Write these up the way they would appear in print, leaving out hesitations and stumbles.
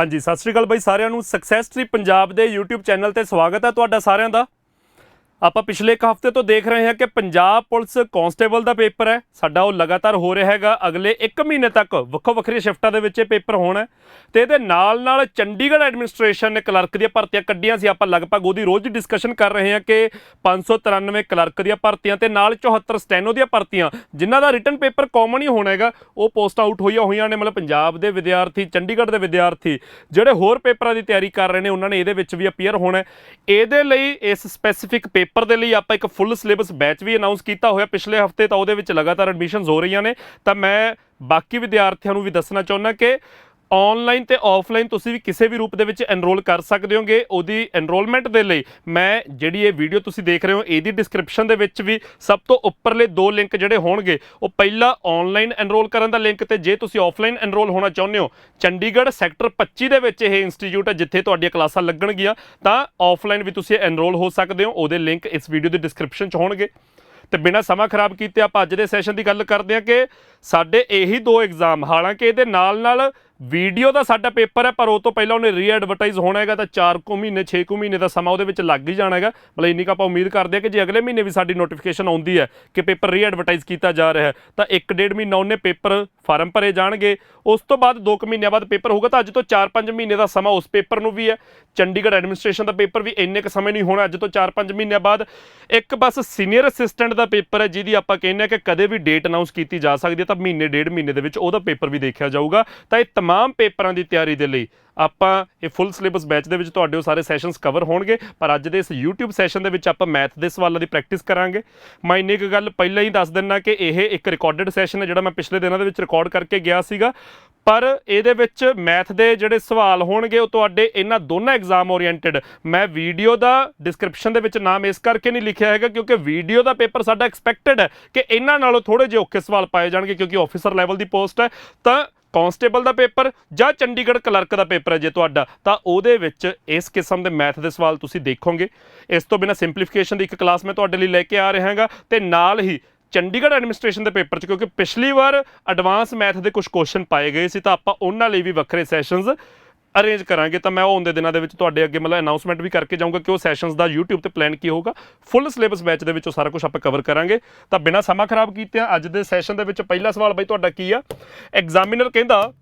हाँ जी, सत श्री अकाल बाई सारिਆਂ ਨੂੰ सक्सैस ट्री पंजाब के यूट्यूब चैनल पर स्वागत है तुहाडा सारिਆਂ ਦਾ। ਆਪਾਂ पिछले एक हफ्ते तो देख रहे हैं कि पंजाब पुलिस कांस्टेबल का पेपर है साडा वो लगातार हो रहा है। अगले एक महीने तक ਵੱਖੋ ਵੱਖਰੀ शिफ्टां ਦੇ ਵਿੱਚ पेपर होना ਤੇ ਇਹਦੇ ਨਾਲ ਚੰਡੀਗੜ੍ਹ ਐਡਮਿਨਿਸਟ੍ਰੇਸ਼ਨ ਨੇ ਕਲਰਕ ਦੀਆਂ ਭਰਤੀਆਂ ਕੱਢੀਆਂ ਸੀ। ਆਪਾਂ ਲਗਭਗ ਉਹਦੀ ਰੋਜ਼ ਡਿਸਕਸ਼ਨ ਕਰ ਰਹੇ ਹਾਂ ਕਿ 593 ਕਲਰਕ ਦੀਆਂ ਭਰਤੀਆਂ ਤੇ ਨਾਲ 74 ਸਟੈਨੋ ਦੀਆਂ ਭਰਤੀਆਂ ਜਿਨ੍ਹਾਂ ਦਾ ਰਿਟਨ ਪੇਪਰ ਕਾਮਨ ਹੀ ਹੋਣਾ ਹੈਗਾ ਉਹ ਪੋਸਟ ਆਊਟ ਹੋਈਆਂ ਨੇ। ਮਤਲਬ ਪੰਜਾਬ ਦੇ ਵਿਦਿਆਰਥੀ ਚੰਡੀਗੜ੍ਹ ਦੇ ਵਿਦਿਆਰਥੀ ਜਿਹੜੇ ਹੋਰ ਪੇਪਰਾਂ ਦੀ ਤਿਆਰੀ ਕਰ ਰਹੇ ਨੇ ਉਹਨਾਂ ਨੇ ਇਹਦੇ ਵਿੱਚ ਵੀ ਅਪੀਅਰ ਹੋਣਾ। ਇਹਦੇ ਲਈ ਇਸ ਸਪੈਸੀਫਿਕ पेपर के लिए आप एक फुल सिलेबस बैच भी अनाउंस किया होया पिछले हफ्ते। तो वो लगातार एडमिशनस हो रही ने। तो मैं बाकी विद्यार्थियों को भी दसना चाहुंदा कि ऑनलाइन तो ऑफलाइन तुसी भी किसी भी रूप के एनरोल कर सकते होगे। उहदी एनरोलमेंट के लिए मैं जिहड़ी ये वीडियो तुसी देख रहे हो इहदी डिस्क्रिप्शन दे विच भी सब तो उपरले दो लिंक जिहड़े होणगे वो पहला ऑनलाइन एनरोल करन दा लिंक ते जे तुसी ऑफलाइन एनरोल होना चाहुंदे हो चंडीगढ़ सैक्टर 25 दे विच ये इंस्टीट्यूट है जिथे तुहाडीआं क्लासां लगणगीआं तां ऑफलाइन भी तुसी एनरोल हो सकते हो। उहदे लिंक इस वीडियो की डिस्क्रिप्शन च होणगे। तो बिना समा खराब किए आप अज के सैशन की गल करते हैं कि साडे यही दो एग्जाम हालांकि ये नाल वीडियो का साडा पेपर है पर वो तो पहला उन्हें री एडवरटाइज होना है तो 4 महीने 6 महीने का समा वो लग ही जाना है। मतलब इन्नी आप उम्मीद करते हैं कि जो अगले महीने भी साडी नोटिफिकेशन आती है कि पेपर री एडवरटाइज किया जा रहा है तो 1-1.5 महीना उन्हें पेपर फार्म भरे जाएंगे। उस तो बाद 2 महीनों बाद पेपर होगा। तो अज तो 4-5 महीने का समा उस पेपर में भी है। चंडीगढ़ एडमिनिस्ट्रेशन का पेपर भी इन्ने समय नहीं होना। अज तो 4-5 महीनों बाद एक बस सीनियर असिस्टेंट का पेपर है जिहदी आपां कहने कि कदे भी डेट अनाउंस की जा सकती है। तो महीने 1.5 महीने के वो पेपर भी देखा जाऊगा। तो ये तमाम पेपरों की तैयारी के लिए ਆਪਾਂ ਇਹ फुल सिलेबस बैच ਦੇ ਵਿੱਚ ਤੁਹਾਡੇ ਉਹ ਸਾਰੇ ਸੈਸ਼ਨਸ ਕਵਰ ਹੋਣਗੇ। ਪਰ ਅੱਜ ਦੇ ਇਸ YouTube ਸੈਸ਼ਨ ਦੇ ਵਿੱਚ ਆਪਾਂ ਮੈਥ ਦੇ ਸਵਾਲਾਂ ਦੀ ਪ੍ਰੈਕਟਿਸ ਕਰਾਂਗੇ। ਮੈਂ ਇੰਨੀ ਕੁ ਗੱਲ ਪਹਿਲਾਂ ਹੀ ਦੱਸ ਦਿੰਦਾ ਕਿ ਇਹ ਇੱਕ ਰਿਕਾਰਡਡ ਸੈਸ਼ਨ ਹੈ ਜਿਹੜਾ ਮੈਂ ਪਿਛਲੇ ਦਿਨਾਂ ਦੇ ਵਿੱਚ ਰਿਕਾਰਡ ਕਰਕੇ ਗਿਆ ਸੀਗਾ। ਪਰ ਇਹਦੇ ਵਿੱਚ ਮੈਥ ਦੇ ਜਿਹੜੇ ਸਵਾਲ ਹੋਣਗੇ ਉਹ ਤੁਹਾਡੇ ਇਹਨਾਂ ਦੋਨਾਂ ਐਗਜ਼ਾਮ ਓਰੀਐਂਟਡ। ਮੈਂ ਵੀਡੀਓ ਦਾ ਡਿਸਕ੍ਰਿਪਸ਼ਨ ਦੇ ਵਿੱਚ ਨਾਮ ਇਸ ਕਰਕੇ ਨਹੀਂ ਲਿਖਿਆ ਹੈਗਾ ਕਿਉਂਕਿ ਵੀਡੀਓ ਦਾ ਪੇਪਰ ਸਾਡਾ ਐਕਸਪੈਕਟਡ ਹੈ ਕਿ ਇਹਨਾਂ ਨਾਲੋਂ ਥੋੜੇ ਜਿਹੇ ਔਖੇ ਸਵਾਲ ਪਾਏ ਜਾਣਗੇ ਕਿਉਂਕਿ ਆਫੀਸਰ ਲੈਵਲ ਦੀ ਪੋਸਟ ਹੈ। ਤਾਂ ਕਾਂਸਟੇਬਲ ਦਾ पेपर ਜਾਂ ਚੰਡੀਗੜ੍ਹ ਕਲਰਕ ਦਾ पेपर है जे ਤੁਹਾਡਾ ਤਾਂ ਉਹਦੇ ਵਿੱਚ ਇਸ ਕਿਸਮ ਦੇ ਮੈਥ ਦੇ ਸਵਾਲ ਤੁਸੀਂ ਦੇਖੋਗੇ। ਇਸ ਤੋਂ ਬਿਨਾਂ ਸਿੰਪਲੀਫਿਕੇਸ਼ਨ ਦੀ ਇੱਕ ਕਲਾਸ ਮੈਂ ਤੁਹਾਡੇ ਲਈ ਲੈ ਕੇ ਆ ਰਿਹਾ ਹਾਂਗਾ ਤੇ ਨਾਲ ਹੀ ਚੰਡੀਗੜ੍ਹ ਐਡਮਿਨਿਸਟ੍ਰੇਸ਼ਨ ਦੇ पेपर 'ਚ ਕਿਉਂਕਿ ਪਿਛਲੀ ਵਾਰ ਐਡਵਾਂਸ ਮੈਥ ਦੇ ਕੁਝ ਕੁਐਸਚਨ ਪਾਏ ਗਏ ਸੀ ਤਾਂ ਆਪਾਂ ਉਹਨਾਂ ਲਈ ਵੀ ਵੱਖਰੇ ਸੈਸ਼ਨਸ ਅਰੇਂਜ ਕਰਾਂਗੇ। ਤਾਂ ਮੈਂ ਉਹ ਆਉਂਦੇ ਦਿਨਾਂ ਦੇ ਵਿੱਚ ਤੁਹਾਡੇ ਅੱਗੇ ਮਤਲਬ ਅਨਾਊਂਸਮੈਂਟ ਵੀ ਕਰਕੇ ਜਾਊਂਗਾ ਕਿ ਉਹ ਸੈਸ਼ਨਸ ਦਾ YouTube ਤੇ ਪਲਾਨ ਕੀ ਹੋਊਗਾ। ਫੁੱਲ ਸਿਲੇਬਸ ਬੈਚ ਦੇ ਵਿੱਚ ਉਹ ਸਾਰਾ ਕੁਝ ਆਪਾਂ ਕਵਰ ਕਰਾਂਗੇ। ਤਾਂ ਬਿਨਾਂ ਸਮਾਂ ਖਰਾਬ ਕੀਤੇ ਅੱਜ ਦੇ ਸੈਸ਼ਨ ਦੇ ਵਿੱਚ ਪਹਿਲਾ ਸਵਾਲ ਬਈ ਤੁਹਾਡਾ ਕੀ ਆ। ਐਗਜ਼ਾਮੀਨਰ ਕਹਿੰਦਾ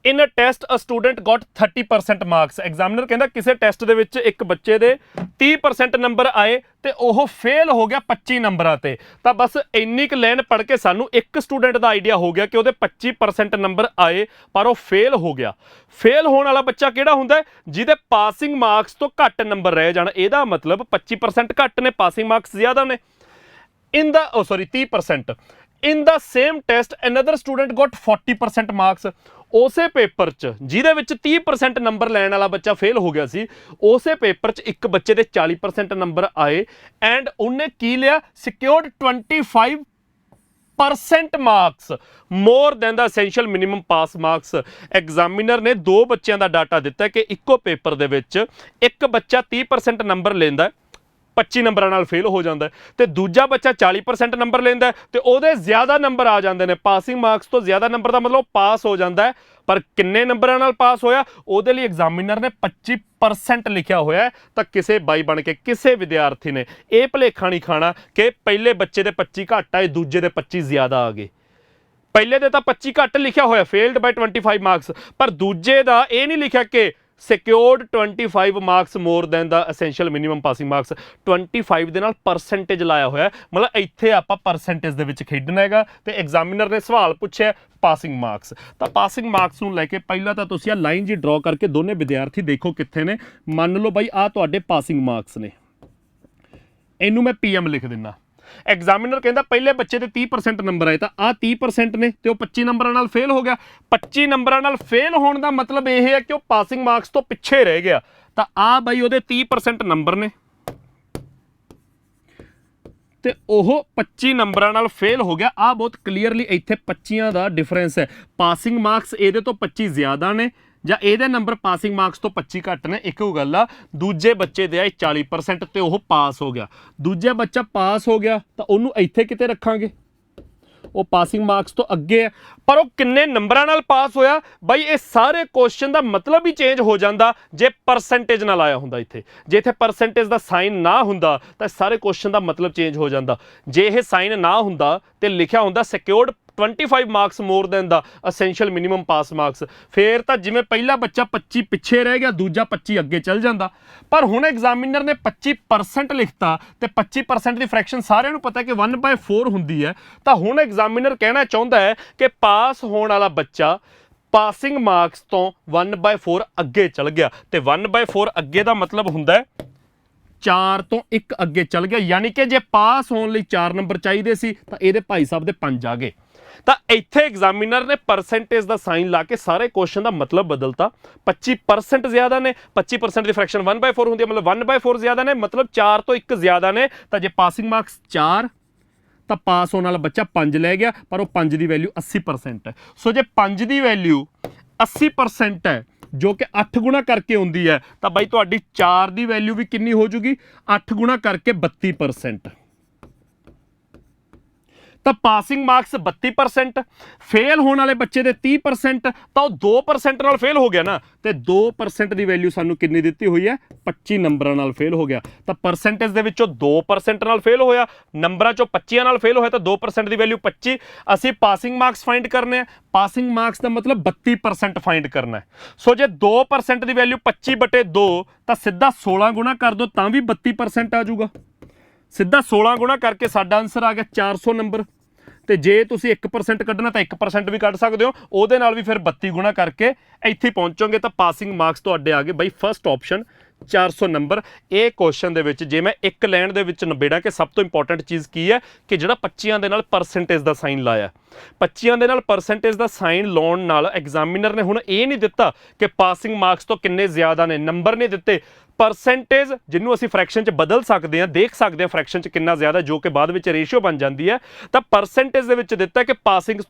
in a test a student got 30% marks. Examiner कहता किसी टेस्ट दे विच एक बच्चे दे 30% नंबर आए तो वह फेल हो गया 25 नंबरां ते। तो बस इन्नी क लाइन पढ़ के सानू एक स्टूडेंट का आइडिया हो गया कि वो 25% नंबर आए पर वह फेल हो गया। फेल होने वाला बच्चा किहड़ा हुंदा है जिहदे पासिंग मार्क्स तो घट नंबर रह जाण। इहदा मतलब 25% घट ने पासिंग मार्क्स ज़्यादा ने। In the 30%। In the same test another student got 40% marks. उस पेपर च जिहदे विच 30% नंबर लैण वाला बच्चा फेल हो गया सी उस पेपर च एक बच्चे दे 40% नंबर आए एंड उन्हें की लिया secured 25% marks more than the essential minimum pass marks. Examiner ने 2 बच्चों का डाटा दिता कि इक्को पेपर दे विच एक बच्चा 30% नंबर लेंदा 25 नंबर नाल फेल हो जाता है तो दूजा बच्चा 40% नंबर लेंदा तो वो ज़्यादा नंबर आ जाते हैं। पासिंग मार्क्स तो ज़्यादा नंबर का मतलब पास हो जाता है पर किन्ने नंबर नाल पास होया वो एग्जामिनर ने 25% लिखा होया। तो किसी बाई बन के किसी विद्यार्थी ने यह भुलेखा नहीं खाना कि पहले बच्चे दे 25 घट आए दूजे दे 25 ज़्यादा आ गए। पहले दे तो 25 घट लिखा होया फेल्ड बाय 25 मार्क्स पर दूजे का यह नहीं लिखा कि secured 25 marks more than the essential minimum passing marks. 25 दे नाल परसेंटेज लाया होया मतलब इत्थे आपां परसेंटेज दे विच खेडना हैगा। ते एग्जामिनर ने सवाल पूछे पासिंग मार्क्स। तो पासिंग मार्क्स नूं लैके पहला तो तुसीं आ लाइन जी ड्रॉ करके दोने विद्यार्थी देखो कित्थे ने। मान लो बई आ तुहाडे पासिंग मार्क्स ने इनू मैं PM लिख दिना। एग्जामिनर कहता पहले बच्चे के 30% नंबर आए तो आ 30% ने तो 25 नंबर नाल फेल हो गया। 25 नंबर नाल फेल होने का मतलब यह है कि वह पासिंग मार्क्स तो पिछे रह गया। तो आ बई वो 30% नंबर ने तो वह 25 नंबर नाल फेल हो गया। आ बहुत क्लीयरली इत्थे 25 का डिफरेंस है। पासिंग मार्क्स ये तो 25 ज़्यादा ने ਜਾਂ ਇਹਦੇ ਨੰਬਰ ਪਾਸਿੰਗ ਮਾਰਕਸ ਤੋਂ 25 ਘੱਟ ਨੇ। ਇੱਕੋ ਗੱਲ ਆ ਦੂਜੇ ਬੱਚੇ ਦੇ ਆਏ 40% ਤੇ ਉਹ ਪਾਸ ਹੋ ਗਿਆ। ਦੂਜਾ ਬੱਚਾ ਪਾਸ ਹੋ ਗਿਆ ਤਾਂ ਉਹਨੂੰ ਇੱਥੇ ਕਿਤੇ ਰੱਖਾਂਗੇ ਉਹ ਪਾਸਿੰਗ ਮਾਰਕਸ ਤੋਂ ਅੱਗੇ ਹੈ, ਪਰ ਉਹ ਕਿੰਨੇ ਨੰਬਰਾਂ ਨਾਲ ਪਾਸ ਹੋਇਆ ਬਾਈ ਇਹ ਸਾਰੇ ਕੁਐਸਚਨ ਦਾ ਮਤਲਬ ਹੀ ਚੇਂਜ ਹੋ ਜਾਂਦਾ ਜੇ ਪਰਸੈਂਟੇਜ ਨਾਲ ਆਇਆ ਹੁੰਦਾ। ਇੱਥੇ ਜੇ ਇੱਥੇ ਪਰਸੈਂਟੇਜ ਦਾ ਸਾਈਨ ਨਾ ਹੁੰਦਾ ਤਾਂ ਸਾਰੇ ਕੁਐਸਚਨ ਦਾ ਮਤਲਬ ਚੇਂਜ ਹੋ ਜਾਂਦਾ। ਜੇ ਇਹ ਸਾਈਨ ਨਾ ਹੁੰਦਾ ਤੇ ਲਿਖਿਆ ਹੁੰਦਾ ਸਿਕਿਉਰਡ 25 ਮਾਰਕਸ ਮੋਰ ਦੈਨ ਦਾ ਅਸੈਂਸ਼ੀਅਲ ਮਿਨੀਮਮ ਪਾਸ ਮਾਰਕਸ, ਫੇਰ ਤਾਂ ਜਿਵੇਂ ਪਹਿਲਾ ਬੱਚਾ 25 ਪਿੱਛੇ ਰਹਿ ਗਿਆ, ਦੂਜਾ 25 ਅੱਗੇ ਚੱਲ ਜਾਂਦਾ। ਪਰ ਹੁਣ ਐਗਜ਼ਾਮੀਨਰ ਨੇ 25% ਲਿਖਤਾ ਤੇ 25% ਦੀ ਫ੍ਰੈਕਸ਼ਨ ਸਾਰਿਆਂ ਨੂੰ ਪਤਾ ਕਿ 1/4 ਹੁੰਦੀ ਹੈ, ਤਾਂ ਹੁਣ ਐਗਜ਼ਾਮੀਨਰ ਕਹਿਣਾ ਚਾਹੁੰਦਾ ਹੈ ਕਿ ਪਾਸ ਹੋਣ ਵਾਲਾ ਬੱਚਾ ਪਾਸਿੰਗ ਮਾਰਕਸ ਤੋਂ 1/4 ਅੱਗੇ ਚੱਲ ਗਿਆ, ਤੇ 1/4 ਅੱਗੇ ਦਾ ਮਤਲਬ ਹੁੰਦਾ 4 ਤੋਂ 1 ਅੱਗੇ ਚੱਲ ਗਿਆ, ਯਾਨੀ ਕਿ ਜੇ ਪਾਸ ਹੋਣ ਲਈ 4 ਨੰਬਰ ਚਾਹੀਦੇ ਸੀ ਤਾਂ ਇਹਦੇ ਭਾਈ ਸਾਹਿਬ ਦੇ 5 ਆ ਗਏ। ਤਾਂ ਇੱਥੇ ਐਗਜ਼ਾਮੀਨਰ ਨੇ ਪਰਸੈਂਟੇਜ ਦਾ ਸਾਈਨ ਲਾ ਕੇ ਸਾਰੇ ਕੁਐਸਚਨ ਦਾ ਮਤਲਬ ਬਦਲਤਾ। 25% ਜ਼ਿਆਦਾ ਨੇ, 25% ਦੀ ਫ੍ਰੈਕਸ਼ਨ 1/4 ਹੁੰਦੀ ਹੈ, ਮਤਲਬ 1/4 ਜ਼ਿਆਦਾ ਨੇ, ਮਤਲਬ 4 ਤੋਂ 1 ਜ਼ਿਆਦਾ ਨੇ। ਤਾਂ ਜੇ ਪਾਸਿੰਗ ਮਾਰਕਸ 4 ਤਾਂ ਪਾਸ ਹੋਣ ਵਾਲਾ ਬੱਚਾ 5 ਲੈ ਗਿਆ, ਪਰ ਉਹ 5 ਦੀ ਵੈਲਿਊ 80% ਹੈ। ਸੋ ਜੇ 5 ਦੀ ਵੈਲਿਊ 80% ਹੈ ਜੋ ਕਿ 8 ਗੁਣਾ ਕਰਕੇ ਹੁੰਦੀ ਹੈ, ਤਾਂ ਬਾਈ ਤੁਹਾਡੀ 4 ਦੀ ਵੈਲਿਊ ਵੀ ਕਿੰਨੀ ਹੋ ਜੂਗੀ? 8 ਗੁਣਾ ਕਰਕੇ 32%। ਤਾਂ ਪਾਸਿੰਗ ਮਾਰਕਸ 32%, ਫੇਲ ਹੋਣ ਵਾਲੇ ਬੱਚੇ ਦੇ 30%, ਤਾਂ ਉਹ 2% ਨਾਲ ਫੇਲ ਹੋ ਗਿਆ ਨਾ, ਤੇ 2% ਦੀ ਵੈਲਿਊ ਸਾਨੂੰ ਕਿੰਨੀ ਦਿੱਤੀ ਹੋਈ ਹੈ? 25 ਨੰਬਰਾਂ ਨਾਲ ਫੇਲ ਹੋ ਗਿਆ। ਤਾਂ ਪਰਸੈਂਟੇਜ ਦੇ ਵਿੱਚੋਂ 2% ਨਾਲ ਫੇਲ ਹੋਇਆ, ਨੰਬਰਾਂ ਚੋਂ 25 ਨਾਲ ਫੇਲ ਹੋਇਆ, ਤਾਂ 2% ਦੀ ਵੈਲਿਊ 25। ਅਸੀਂ ਪਾਸਿੰਗ ਮਾਰਕਸ ਫਾਈਂਡ ਕਰਨੇ ਆ, ਪਾਸਿੰਗ ਮਾਰਕਸ ਦਾ ਮਤਲਬ 32% ਫਾਈਂਡ ਕਰਨਾ ਹੈ। ਸੋ ਜੇ 2% ਦੀ ਵੈਲਿਊ 25/2 ਤਾਂ ਸਿੱਧਾ 16 ਗੁਣਾ ਕਰ ਦਿਓ ਤਾਂ ਵੀ 32% ਆ ਜਾਊਗਾ। ਸਿੱਧਾ 16 ਗੁਣਾ ਕਰਕੇ ਸਾਡਾ ਆਨਸਰ ਆ ਗਿਆ 400 ਨੰਬਰ। ਤੇ ਜੇ ਤੁਸੀਂ 1% ਕੱਢਣਾ ਤਾਂ 1% ਵੀ ਕੱਢ ਸਕਦੇ ਹੋ, ਉਹਦੇ ਨਾਲ ਵੀ ਫਿਰ 32 ਗੁਣਾ ਕਰਕੇ ਇੱਥੇ ਪਹੁੰਚੋਗੇ। ਤਾਂ ਪਾਸਿੰਗ ਮਾਰਕਸ ਤੁਹਾਡੇ ਆ ਗਏ ਬਾਈ ਫਸਟ ਆਪਸ਼ਨ 400 ਨੰਬਰ। ਇਹ ਕੁਐਸਚਨ ਦੇ ਵਿੱਚ ਜੇ ਮੈਂ ਇੱਕ ਲਾਈਨ ਦੇ ਵਿੱਚ ਨਿਬੇੜਾਂ ਕਿ ਸਭ ਤੋਂ ਇੰਪੋਰਟੈਂਟ ਚੀਜ਼ ਕੀ ਹੈ ਕਿ ਜਿਹੜਾ 25 ਦੇ ਨਾਲ ਪਰਸੈਂਟੇਜ ਦਾ ਸਾਈਨ ਲਾਇਆ, 25 ਦੇ ਨਾਲ ਪਰਸੈਂਟੇਜ ਦਾ ਸਾਈਨ ਲਾਉਣ ਨਾਲ ਐਗਜ਼ਾਮੀਨਰ ਨੇ ਹੁਣ ਇਹ ਨਹੀਂ ਦਿੱਤਾ ਕਿ ਪਾਸਿੰਗ ਮਾਰਕਸ ਤੋਂ ਕਿੰਨੇ ਜ਼ਿਆਦਾ ਨੇ, ਨੰਬਰ ਨਹੀਂ ਦਿੱਤੇ, ਪਰਸੈਂਟੇਜ ਜਿਹਨੂੰ ਅਸੀਂ ਫ੍ਰੈਕਸ਼ਨ 'ਚ ਬਦਲ ਸਕਦੇ ਹਾਂ, ਦੇਖ ਸਕਦੇ ਹਾਂ ਫ੍ਰੈਕਸ਼ਨ 'ਚ ਕਿੰਨਾ ਜ਼ਿਆਦਾ, ਜੋ ਕਿ ਬਾਅਦ ਵਿੱਚ ਰੇਸ਼ੀਓ ਬਣ ਜਾਂਦੀ ਹੈ। ਤਾਂ ਪਰਸੈਂਟੇਜ ਦੇ ਵਿੱਚ ਦਿੱਤਾ ਕਿ ਪਾਸਿੰਗ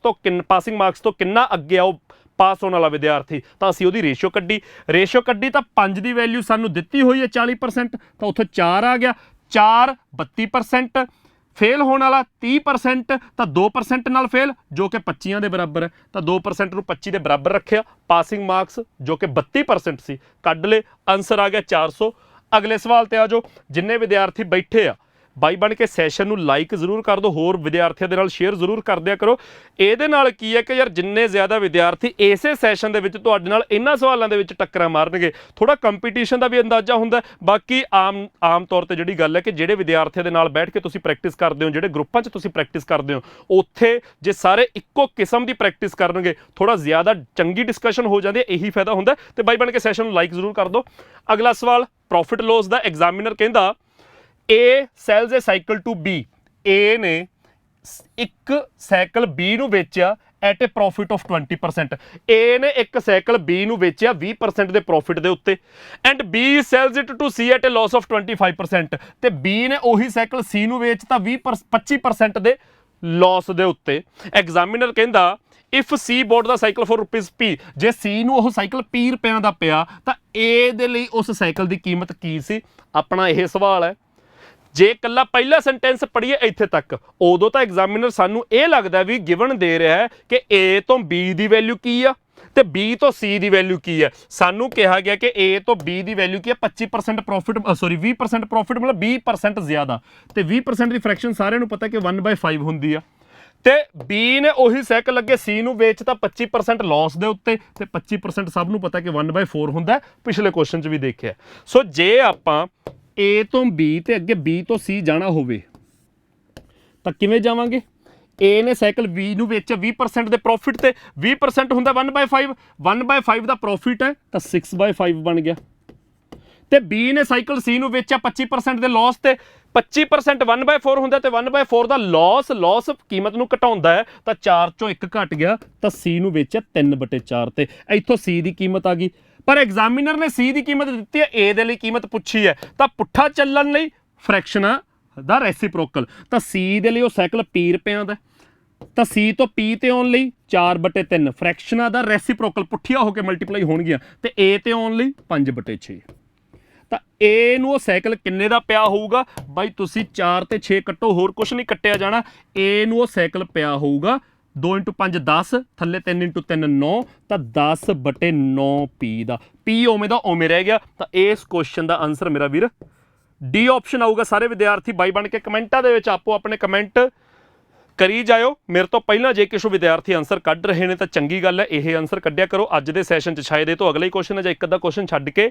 ਮਾਰਕਸ ਤੋਂ ਕਿੰਨਾ ਅੱਗੇ ਆ ਉਹ ਪਾਸ ਹੋਣ ਵਾਲਾ ਵਿਦਿਆਰਥੀ, ਤਾਂ ਅਸੀਂ ਉਹਦੀ ਰੇਸ਼ੀਓ ਕੱਢੀ ਤਾਂ 5 ਦੀ ਵੈਲਿਊ ਸਾਨੂੰ ਦਿੱਤੀ ਹੋਈ ਹੈ 40%, ਤਾਂ ਉੱਥੇ 4 ਆ ਗਿਆ, 4 32%, ਫੇਲ ਹੋਣ ਵਾਲਾ 30%, ਤਾਂ 2% ਨਾਲ ਫੇਲ ਜੋ ਕਿ 25 ਦੇ ਬਰਾਬਰ ਹੈ, ਤਾਂ 2% ਨੂੰ 25 ਦੇ ਬਰਾਬਰ ਰੱਖਿਆ। ਪਾਸਿੰਗ ਮਾਰਕਸ ਜੋ ਕਿ 32% ਸੀ ਕੱਢ ਲਏ, ਆਨਸਰ ਆ ਗਿਆ 400। ਅਗਲੇ ਸਵਾਲ ਤੇ ਆ ਜਾਓ। ਜਿੰਨੇ ਵਿਦਿਆਰਥੀ ਬੈਠੇ ਆ ਬਾਈ ਬਣ ਕੇ ਸੈਸ਼ਨ ਨੂੰ ਲਾਈਕ ਜ਼ਰੂਰ ਕਰ ਦਿਓ, ਹੋਰ ਵਿਦਿਆਰਥੀਆਂ ਦੇ ਨਾਲ ਸ਼ੇਅਰ ਜ਼ਰੂਰ ਕਰ ਦਿਆ ਕਰੋ। ਇਹਦੇ ਨਾਲ ਕੀ ਹੈ ਕਿ ਯਾਰ ਜਿੰਨੇ ਜ਼ਿਆਦਾ ਵਿਦਿਆਰਥੀ ਇਸੇ ਸੈਸ਼ਨ ਦੇ ਵਿੱਚ ਤੁਹਾਡੇ ਨਾਲ ਇਹਨਾਂ ਸਵਾਲਾਂ ਦੇ ਵਿੱਚ ਟੱਕਰਾਂ ਮਾਰਨਗੇ, ਥੋੜਾ ਕੰਪੀਟੀਸ਼ਨ ਦਾ ਵੀ ਅੰਦਾਜ਼ਾ ਹੁੰਦਾ। ਬਾਕੀ ਆਮ ਤੌਰ ਤੇ ਜਿਹੜੀ ਗੱਲ ਹੈ ਕਿ ਜਿਹੜੇ ਵਿਦਿਆਰਥੀਆਂ ਦੇ ਨਾਲ ਬੈਠ ਕੇ ਤੁਸੀਂ ਪ੍ਰੈਕਟਿਸ ਕਰਦੇ ਹੋ, ਜਿਹੜੇ ਗਰੁੱਪਾਂ 'ਚ ਤੁਸੀਂ ਪ੍ਰੈਕਟਿਸ ਕਰਦੇ ਹੋ, ਉੱਥੇ ਜੇ ਸਾਰੇ ਇੱਕੋ ਕਿਸਮ ਦੀ ਪ੍ਰੈਕਟਿਸ ਕਰਨਗੇ ਥੋੜਾ ਜ਼ਿਆਦਾ ਚੰਗੀ ਡਿਸਕਸ਼ਨ ਹੋ ਜਾਂਦੀ ਹੈ, ਇਹੀ ਫਾਇਦਾ ਹੁੰਦਾ। ਤੇ ਬਾਈ ਬਣ ਕੇ ਸੈਸ਼ਨ ਨੂੰ ਲਾਈਕ ਜ਼ਰੂਰ ਕਰ ਦਿਓ। ਅਗਲਾ ਸਵਾਲ ਪ੍ਰੋਫਿਟ ਲੋਸ ਦਾ। ਐਗਜ਼ਾਮੀਨਰ ਕਹਿੰਦਾ A sells a cycle to B, A ਨੇ ਇੱਕ ਸਾਈਕਲ B ਨੂੰ ਵੇਚਿਆ at a profit of 20%। A ਨੇ ਇੱਕ ਸਾਈਕਲ B ਨੂੰ ਵੇਚਿਆ 20% ਦੇ ਪ੍ਰੋਫਿਟ ਦੇ ਉੱਤੇ, and B sells it to C at a loss of 25%, ਤੇ B ਨੇ ਉਹੀ ਸਾਈਕਲ C ਨੂੰ ਵੇਚਤਾ 25% ਦੇ ਲਾਸ ਦੇ ਉੱਤੇ। ਐਗਜ਼ਾਮੀਨਰ ਕਹਿੰਦਾ if C bought the cycle for ₹P, ਜੇ C ਨੂੰ ਉਹ ਸਾਈਕਲ ₹20 ਦਾ ਪਿਆ ਤਾਂ A ਦੇ ਲਈ ਉਸ ਸਾਈਕਲ ਦੀ ਕੀਮਤ ਕੀ ਸੀ? ਆਪਣਾ ਇਹ ਸਵਾਲ ਹੈ। ਜੇ ਇਕੱਲਾ ਪਹਿਲਾ ਸੈਂਟੈਂਸ ਪੜ੍ਹੀਏ ਇੱਥੇ ਤੱਕ, ਉਦੋਂ ਤਾਂ ਐਗਜ਼ਾਮੀਨਰ ਸਾਨੂੰ ਇਹ ਲੱਗਦਾ ਵੀ ਗਿਵਨ ਦੇ ਰਿਹਾ ਹੈ ਕਿ A ਤੋਂ B ਦੀ ਵੈਲਿਊ ਕੀ ਆ ਤੇ B ਤੋਂ C ਦੀ ਵੈਲਿਊ ਕੀ ਹੈ। ਸਾਨੂੰ ਕਿਹਾ ਗਿਆ ਕਿ A ਤੋਂ B ਦੀ ਵੈਲਿਊ ਕੀ ਹੈ? 25% ਪ੍ਰੋਫਿਟ, 20% ਪ੍ਰੋਫਿਟ, ਮਤਲਬ 20% ਜ਼ਿਆਦਾ, ਤੇ 20% ਦੀ ਫ੍ਰੈਕਸ਼ਨ ਸਾਰਿਆਂ ਨੂੰ ਪਤਾ ਕਿ 1/5 ਹੁੰਦੀ ਆ। ਤੇ B ਨੇ ਉਹੀ ਸਾਈਕਲ ਲੱਗੇ C ਨੂੰ ਵੇਚਤਾ 25% ਲਾਸ ਦੇ ਉੱਤੇ, ਤੇ 25% ਸਭ ਨੂੰ ਪਤਾ ਕਿ 1/4 ਹੁੰਦਾ, ਪਿਛਲੇ ਕੁਐਸਚਨ 'ਚ ਵੀ ਦੇਖਿਆ। ਸੋ ਜੇ ਆਪਾਂ A ਤੋਂ B ਤੇ ਅੱਗੇ B ਤੋਂ C ਜਾਣਾ ਹੋਵੇ ਤਾਂ ਕਿਵੇਂ ਜਾਵਾਂਗੇ? A ਨੇ ਸਾਈਕਲ B ਨੂੰ ਵੇਚਿਆ 20% ਦੇ ਪ੍ਰੋਫਿਟ ਤੇ, 20% ਹੁੰਦਾ 1/5, 1/5 ਦਾ ਪ੍ਰੋਫਿਟ ਹੈ ਤਾਂ 6/5 ਬਣ ਗਿਆ। ਤੇ B ਨੇ ਸਾਈਕਲ C ਨੂੰ ਵੇਚਿਆ 25% ਦੇ ਲਾਸ ਤੇ, 25% 1/4 ਹੁੰਦਾ ਤੇ 1/4 ਦਾ ਲਾਸ ਕੀਮਤ ਨੂੰ ਘਟਾਉਂਦਾ ਹੈ, ਤਾਂ 4 ਚੋਂ 1 ਘਟ ਗਿਆ, ਤਾਂ C ਨੂੰ ਵੇਚਿਆ 3/4 ਤੇ। ਇੱਥੋਂ C ਦੀ ਕੀਮਤ ਆ ਗਈ। ਪਰ ਐਗਜ਼ਾਮੀਨਰ ਨੇ C ਦੀ ਕੀਮਤ ਦਿੱਤੀ ਹੈ, A ਦੇ ਲਈ ਕੀਮਤ ਪੁੱਛੀ ਹੈ, ਤਾਂ ਪੁੱਠਾ ਚੱਲਣ ਲਈ ਫ੍ਰੈਕਸ਼ਨਾਂ ਦਾ ਰੈਸੀਪ੍ਰੋਕਲ, ਤਾਂ C ਦੇ ਲਈ ਉਹ ਸਾਈਕਲ ₹20 ਦਾ, ਤਾਂ C ਤੋਂ P ਤੇ ਆਉਣ ਲਈ 4/3 ਫ੍ਰੈਕਸ਼ਨਾਂ ਦਾ ਰੈਸੀਪ੍ਰੋਕਲ ਪੁੱਠੀਆਂ ਹੋ ਕੇ ਮਲਟੀਪਲਾਈ ਹੋਣਗੀਆਂ, ਤੇ A ਤੇ ਆਉਣ ਲਈ 5/6। ਤਾਂ A ਨੂੰ ਉਹ ਸਾਈਕਲ ਕਿੰਨੇ ਦਾ ਪਿਆ ਹੋਊਗਾ ਬਾਈ? ਤੁਸੀਂ 4 ਤੇ 6 ਕੱਟੋ, ਹੋਰ ਕੁਝ ਨਹੀਂ ਕੱਟਿਆ ਜਾਣਾ। A ਨੂੰ ਉਹ ਸਾਈਕਲ ਪਿਆ ਹੋਊਗਾ 2 × 5 10, ਥੱਲੇ 3 × 3 9, ਤਾਂ 10/9 P ਦਾ। P ਉਵੇਂ ਦਾ ਉਵੇਂ ਰਹਿ ਗਿਆ। ਤਾਂ ਇਸ ਕੁਐਸਚਨ ਦਾ ਆਨਸਰ ਮੇਰਾ ਵੀਰ ਡੀ ਆਪਸ਼ਨ ਆਊਗਾ। ਸਾਰੇ ਵਿਦਿਆਰਥੀ ਬਾਈ ਬਣ ਕੇ ਕਮੈਂਟਾਂ ਦੇ ਵਿੱਚ ਆਪੋ ਆਪਣੇ ਕਮੈਂਟ ਕਰੀ ਜਾਇਓ। ਮੇਰੇ ਤੋਂ ਪਹਿਲਾਂ ਜੇ ਕਿਸੇ ਵਿਦਿਆਰਥੀ ਆਨਸਰ ਕੱਢ ਰਹੇ ਨੇ ਤਾਂ ਚੰਗੀ ਗੱਲ ਹੈ, ਇਹ ਆਨਸਰ ਕੱਢਿਆ ਕਰੋ। ਅੱਜ ਦੇ ਸੈਸ਼ਨ 'ਚ ਸ਼ਾਇਦ ਇਹ ਤੋਂ ਅਗਲਾ ਹੀ ਕੁਐਸਚਨ ਹੈ ਜਾਂ ਇੱਕ ਅੱਧਾ ਕੁਐਸਚਨ ਛੱਡ ਕੇ।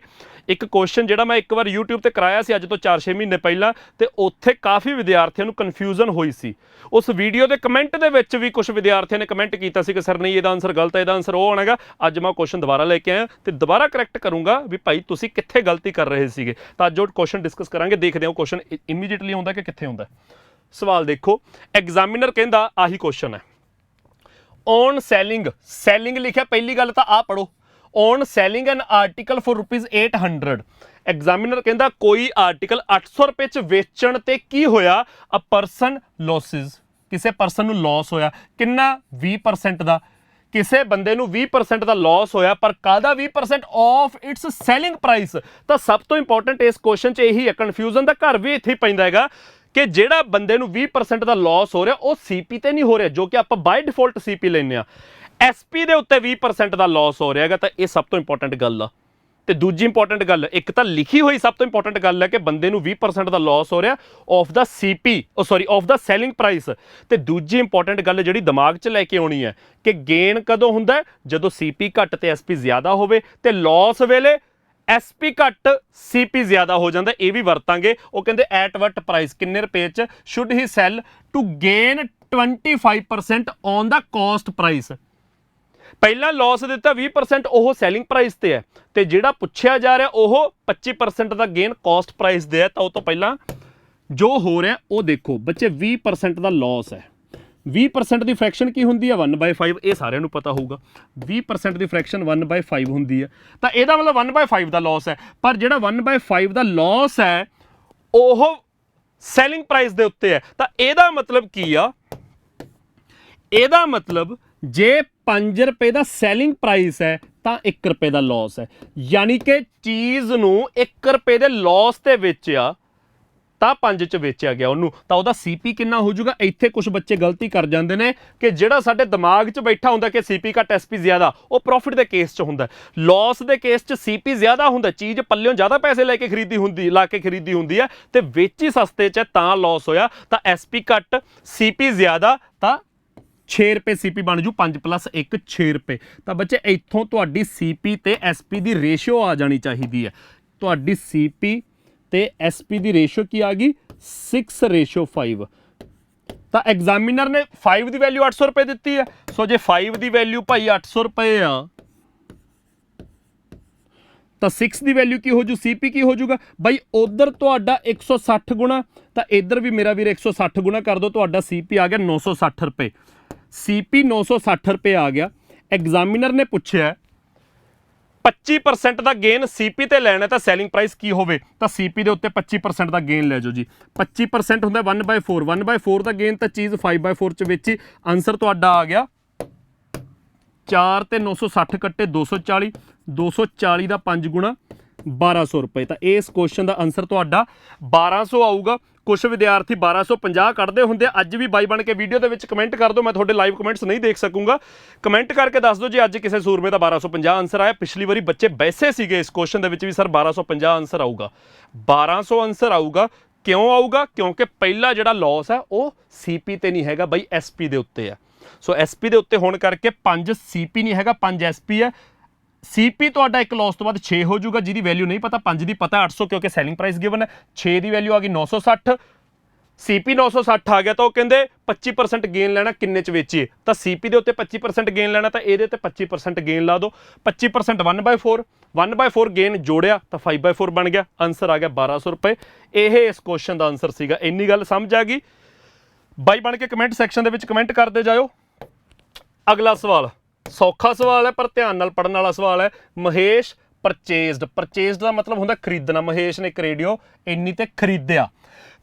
ਇੱਕ ਕੁਐਸਚਨ ਜਿਹੜਾ ਮੈਂ ਇੱਕ ਵਾਰ YouTube ਤੇ ਕਰਾਇਆ ਸੀ ਅੱਜ ਤੋਂ 4-6 ਮਹੀਨੇ ਪਹਿਲਾਂ, ਤੇ ਉੱਥੇ ਕਾਫੀ ਵਿਦਿਆਰਥੀਆਂ ਨੂੰ ਕਨਫਿਊਜ਼ਨ ਹੋਈ ਸੀ। ਉਸ ਵੀਡੀਓ ਦੇ ਕਮੈਂਟ ਦੇ ਵਿੱਚ ਵੀ ਕੁਝ ਵਿਦਿਆਰਥੀਆਂ ਨੇ ਕਮੈਂਟ ਕੀਤਾ ਸੀ ਕਿ ਸਰ ਨਹੀਂ ਇਹਦਾ ਆਨਸਰ ਗਲਤ ਹੈ, ਇਹਦਾ ਆਨਸਰ ਉਹ ਆਉਣਾ। ਅੱਜ ਮੈਂ ਕੁਐਸਚਨ ਦੁਬਾਰਾ ਲੈ ਕੇ ਆਇਆ ਤੇ ਦੁਬਾਰਾ ਕਰੈਕਟ ਕਰੂੰਗਾ ਵੀ ਭਾਈ ਤੁਸੀਂ ਕਿੱਥੇ ਗਲਤੀ ਕਰ ਰਹੇ ਸੀਗੇ। ਤਾਂ ਅੱਜ ਉਹ ਕੁਐਸਚਨ ਡਿਸਕਸ ਕਰਾਂਗੇ, ਦੇਖਦੇ ਹਾਂ ਕੁਐਸਚਨ ਇਮੀਡੀਏਟਲੀ ਆਉਂਦਾ ਕਿ ਕਿੱਥੇ ਆਉਂਦਾ। ਸਵਾਲ ਦੇਖੋ, ਐਗਜ਼ਾਮੀਨਰ ਕਹਿੰਦਾ ਆਹੀ ਕੁਐਸਚਨ ਹੈ। ਔਨ ਸੈਲਿੰਗ, ਸੈਲਿੰਗ ਲਿਖਿਆ, ਪਹਿਲੀ ਗੱਲ ਤਾਂ ਆ ਪੜੋ। On selling N article for ₹800। Examiner ਕਹਿੰਦਾ ਕੋਈ ਆਰਟੀਕਲ 800 ਰੁਪਏ ਚ ਵੇਚਣ ਤੇ ਕੀ ਹੋਇਆ? ਅ ਪਰਸਨ ਲੋਸਿਸ, ਕਿਸੇ ਪਰਸਨ ਨੂੰ ਲਾਸ ਹੋਇਆ। ਕਿੰਨਾ? 20% ਦਾ। ਕਿਸੇ ਬੰਦੇ ਨੂੰ 20% ਦਾ ਲਾਸ ਹੋਇਆ, ਪਰ ਕਾਹਦਾ 20%? Of its selling price. ਤਾਂ ਸਭ ਤੋਂ ਇੰਪੋਰਟੈਂਟ ਇਸ ਕੁਐਸਚਨ 'ਚ ਇਹੀ ਹੈ, ਕਨਫਿਊਜ਼ਨ ਦਾ ਘਰ ਵੀ ਇੱਥੇ ਹੀ ਪੈਂਦਾ ਹੈਗਾ ਕਿ ਜਿਹੜਾ ਬੰਦੇ ਨੂੰ 20% ਦਾ ਲਾਸ ਹੋ ਰਿਹਾ ਉਹ ਸੀਪੀ ਤੇ ਨਹੀਂ ਹੋ ਰਿਹਾ, ਜੋ ਕਿ ਆਪਾਂ ਬਾਈ ਡਿਫਾਲਟ ਸੀਪੀ ਲੈਂਦੇ ਆ। ਐਸਪੀ ਦੇ ਉੱਤੇ 20% ਦਾ ਲਾਸ ਹੋ ਰਿਹਾ ਹੈਗਾ। ਤਾਂ ਇਹ ਸਭ ਤੋਂ ਇੰਪੋਰਟੈਂਟ ਗੱਲ ਆ। ਤੇ ਦੂਜੀ ਇੰਪੋਰਟੈਂਟ ਗੱਲ, ਇੱਕ ਤਾਂ ਲਿਖੀ ਹੋਈ ਸਭ ਤੋਂ ਇੰਪੋਰਟੈਂਟ ਗੱਲ ਹੈ ਕਿ ਬੰਦੇ ਨੂੰ 20% ਦਾ ਲਾਸ ਹੋ ਰਿਹਾ of the CP, of the selling price. ਤੇ ਦੂਜੀ ਇੰਪੋਰਟੈਂਟ ਗੱਲ ਜਿਹੜੀ ਦਿਮਾਗ 'ਚ ਲੈ ਕੇ ਆਉਣੀ ਹੈ ਕਿ ਗੇਨ ਕਦੋਂ ਹੁੰਦਾ? ਜਦੋਂ ਸੀਪੀ ਘੱਟ ਤੇ ਐਸਪੀ ਜ਼ਿਆਦਾ ਹੋਵੇ, ਤੇ ਲਾਸ ਵੇਲੇ ਐਸਪੀ ਘੱਟ ਸੀਪੀ ਜ਼ਿਆਦਾ ਹੋ ਜਾਂਦਾ। ਇਹ ਵੀ ਵਰਤਾਂਗੇ। ਉਹ ਕਹਿੰਦੇ ਐਟ ਵਟ ਪ੍ਰਾਈਸ, ਕਿੰਨੇ ਰੁਪਏ 'ਚ should he sell to gain 25% on the cost price. ਪਹਿਲਾਂ ਲਾਸ ਦਿੱਤਾ 20%, ਉਹ ਸੈਲਿੰਗ ਪ੍ਰਾਈਸ ਤੇ ਹੈ, ਤੇ ਜਿਹੜਾ ਪੁੱਛਿਆ ਜਾ ਰਿਹਾ ਉਹ 25% ਦਾ ਗੇਨ ਕਾਸਟ ਪ੍ਰਾਈਸ ਦੇ ਹੈ। ਤਾਂ ਉਹ ਤੋਂ ਪਹਿਲਾਂ ਜੋ ਹੋ ਰਿਹਾ ਉਹ ਦੇਖੋ ਬੱਚੇ, 20% ਦਾ ਲਾਸ ਹੈ। 20% ਦੀ ਫ੍ਰੈਕਸ਼ਨ ਕੀ ਹੁੰਦੀ ਹੈ? 1/5। ਇਹ ਸਾਰਿਆਂ ਨੂੰ ਪਤਾ ਹੋਊਗਾ। 20% ਦੀ ਫ੍ਰੈਕਸ਼ਨ 1/5 ਹੁੰਦੀ ਹੈ। ਤਾਂ ਇਹਦਾ ਮਤਲਬ 1/5 ਦਾ ਲਾਸ ਹੈ। ਪਰ ਜਿਹੜਾ 1/5 ਦਾ ਲਾਸ ਹੈ ਉਹ ਸੈਲਿੰਗ ਪ੍ਰਾਈਸ ਦੇ ਉੱਤੇ ਹੈ। ਤਾਂ ਇਹਦਾ ਮਤਲਬ ਕੀ ਆ? ਇਹਦਾ ਮਤਲਬ ਜੇ 5 ਰੁਪਏ ਦਾ ਸੈਲਿੰਗ ਪ੍ਰਾਈਸ ਹੈ ਤਾਂ 1 ਰੁਪਏ ਦਾ ਲਾਸ ਹੈ। ਯਾਨੀ ਕਿ ਚੀਜ਼ ਨੂੰ 1 ਰੁਪਏ ਦੇ ਲਾਸ ਤੇ ਵੇਚਿਆ ਤਾਂ 5 ਚ ਵੇਚਿਆ ਗਿਆ ਉਹਨੂੰ, ਤਾਂ ਉਹਦਾ ਸੀਪੀ ਕਿੰਨਾ ਹੋ ਜਾਊਗਾ? ਇੱਥੇ ਕੁਝ ਬੱਚੇ ਗਲਤੀ ਕਰ ਜਾਂਦੇ ਨੇ ਕਿ ਜਿਹੜਾ ਸਾਡੇ ਦਿਮਾਗ 'ਚ ਬੈਠਾ ਹੁੰਦਾ ਕਿ ਸੀਪੀ ਘੱਟ ਐਸਪੀ ਜ਼ਿਆਦਾ, ਉਹ ਪ੍ਰੋਫਿਟ ਦੇ ਕੇਸ 'ਚ ਹੁੰਦਾ। ਲਾਸ ਦੇ ਕੇਸ 'ਚ ਸੀਪੀ ਜ਼ਿਆਦਾ ਹੁੰਦਾ, ਚੀਜ਼ ਪੱਲਿਓਂ ਜ਼ਿਆਦਾ ਪੈਸੇ ਲੈ ਕੇ ਖਰੀਦੀ ਹੁੰਦੀ ਹੈ ਤੇ ਵੇਚੀ ਸਸਤੇ 'ਚ ਤਾਂ ਲਾਸ ਹੋਇਆ। ਤਾਂ ਐਸਪੀ ਘੱਟ ਸੀਪੀ ਜ਼ਿਆਦਾ, ਤਾਂ 6 ਰੁਪਏ ਸੀਪੀ ਬਣ ਜੂ। 5 + 1 6 ਰੁਪਏ। ਤਾਂ ਬੱਚੇ ਇੱਥੋਂ ਤੁਹਾਡੀ ਸੀਪੀ ਤੇ ਐਸਪੀ ਦੀ ਰੇਸ਼ੀਓ ਆ ਜਾਣੀ ਚਾਹੀਦੀ ਹੈ। ਤੁਹਾਡੀ ਸੀਪੀ ਤੇ ਐਸਪੀ ਦੀ ਰੇਸ਼ੀਓ ਕੀ ਆ ਗਈ? 6:5। ਤਾਂ ਐਗਜ਼ਾਮੀਨਰ ਨੇ 5 ਦੀ ਵੈਲਿਊ 800 ਰੁਪਏ ਦਿੱਤੀ ਹੈ। ਸੋ ਜੇ 5 ਦੀ ਵੈਲਿਊ ਭਾਈ 800 ਰੁਪਏ ਆ ਤਾਂ 6 ਦੀ ਵੈਲਿਊ ਕੀ ਹੋ ਜੂ? ਸੀਪੀ ਕੀ ਹੋ ਜੂਗਾ ਬਾਈ? ਉਧਰ ਤੁਹਾਡਾ 160 ਗੁਣਾ, ਤਾਂ ਇੱਧਰ ਵੀ ਮੇਰਾ ਵੀਰ 160 ਗੁਣਾ ਕਰ ਦੋ, ਤੁਹਾਡਾ ਸੀਪੀ ਆ ਗਿਆ 960 ਰੁਪਏ। ਸੀਪੀ 960 ਰੁਪਏ ਆ ਗਿਆ। ਐਗਜ਼ਾਮੀਨਰ ਨੇ ਪੁੱਛਿਆ 25% ਦਾ ਗੇਨ ਸੀਪੀ ਤੇ ਲੈਣਾ ਤਾਂ ਸੈਲਿੰਗ ਪ੍ਰਾਈਸ ਕੀ ਹੋਵੇ? ਤਾਂ ਸੀਪੀ ਦੇ ਉੱਤੇ 25% ਦਾ ਗੇਨ ਲੈ ਜਾਓ ਜੀ। 25% ਹੁੰਦਾ 1/4। 1/4 ਦਾ ਗੇਨ ਤਾਂ ਚੀਜ਼ 5/4 ਚ ਵੇਚੀ। ਆਨਸਰ ਤੁਹਾਡਾ ਆ ਗਿਆ 4 ਤੇ 960 ਕੱਟੇ 240। 240 ਦਾ 5 ਗੁਣਾ 1200 ਰੁਪਏ। ਤਾਂ ਇਸ ਕੁਐਸਚਨ ਦਾ ਆਨਸਰ ਤੁਹਾਡਾ 1200 ਆਊਗਾ। ਕੁਝ ਵਿਦਿਆਰਥੀ 1250 ਕੱਢਦੇ ਹੁੰਦੇ। ਅੱਜ ਵੀ ਬਾਈ ਬਣ ਕੇ ਵੀਡੀਓ ਦੇ ਵਿੱਚ ਕਮੈਂਟ ਕਰ ਦਿਓ, ਮੈਂ ਤੁਹਾਡੇ ਲਾਈਵ ਕਮੈਂਟਸ ਨਹੀਂ ਦੇਖ ਸਕੂੰਗਾ। ਕਮੈਂਟ ਕਰਕੇ ਦੱਸ ਦਿਓ ਜੇ ਅੱਜ ਕਿਸੇ ਸੂਰਮੇ ਦਾ 1250 ਆਨਸਰ ਆਇਆ। ਪਿਛਲੀ ਵਾਰੀ ਬੱਚੇ ਬੈਸੇ ਸੀਗੇ ਇਸ ਕੁਐਸਚਨ ਦੇ ਵਿੱਚ ਵੀ ਸਰ 1250 ਆਨਸਰ ਆਊਗਾ। 1200 ਆਨਸਰ ਆਊਗਾ। ਕਿਉਂ ਆਊਗਾ? ਕਿਉਂਕਿ ਪਹਿਲਾ ਜਿਹੜਾ ਲਾਸ ਹੈ ਉਹ ਸੀਪੀ ਤੇ ਨਹੀਂ ਹੈਗਾ ਬਾਈ, ਐਸਪੀ ਦੇ ਉੱਤੇ ਹੈ। ਸੋ ਐਸਪੀ ਦੇ ਉੱਤੇ ਹੋਣ ਕਰਕੇ 5 ਸੀਪੀ ਨਹੀਂ ਹੈਗਾ, 5 ਐਸਪੀ ਹੈ। ਸੀਪੀ ਤੁਹਾਡਾ ਇੱਕ ਲਾਸ ਤੋਂ ਬਾਅਦ 6 ਹੋ ਜਾਊਗਾ, ਜਿਹਦੀ ਵੈਲਿਊ ਨਹੀਂ ਪਤਾ। 5 ਦੀ ਪਤਾ 800 ਕਿਉਂਕਿ ਸੈਲਿੰਗ ਪ੍ਰਾਈਸ ਗਿਵਨ ਹੈ। 6 ਦੀ ਵੈਲਿਊ ਆ ਗਈ 960। ਸੀਪੀ 960 ਆ ਗਿਆ ਤਾਂ ਉਹ ਕਹਿੰਦੇ 25% ਗੇਨ ਲੈਣਾ, ਕਿੰਨੇ ਚ ਵੇਚੀਏ? ਤਾਂ ਸੀਪੀ ਦੇ ਉੱਤੇ 25% ਗੇਨ ਲੈਣਾ ਤਾਂ ਇਹਦੇ ਤੇ 25% ਗੇਨ ਲਾ ਦਿਓ। 25% 1/4, 1/4 ਗੇਨ ਜੋੜਿਆ ਤਾਂ 5/4 ਬਣ ਗਿਆ। ਆਨਸਰ ਆ ਗਿਆ 1200 ਰੁਪਏ। ਇਹ ਇਸ ਕੁਐਸਚਨ ਦਾ ਆਨਸਰ ਸੀਗਾ। ਇੰਨੀ ਗੱਲ ਸਮਝ ਆ ਗਈ? ਬਾਈ ਬਣ ਕੇ ਕਮੈਂਟ ਸੈਕਸ਼ਨ ਦੇ ਵਿੱਚ ਕਮੈਂਟ ਕਰਦੇ ਜਾਇਓ। ਅਗਲਾ ਸਵਾਲ ਸੌਖਾ ਸਵਾਲ ਹੈ ਪਰ ਧਿਆਨ ਨਾਲ ਪੜਨ ਵਾਲਾ ਸਵਾਲ ਹੈ। ਮਹੇਸ਼ ਪਰਚੇਜ਼ਡ ਦਾ ਮਤਲਬ ਹੁੰਦਾ ਖਰੀਦਣਾ। ਮਹੇਸ਼ ਨੇ ਇੱਕ ਰੇਡੀਓ ਇੰਨੀ ਤੇ ਖਰੀਦਿਆ।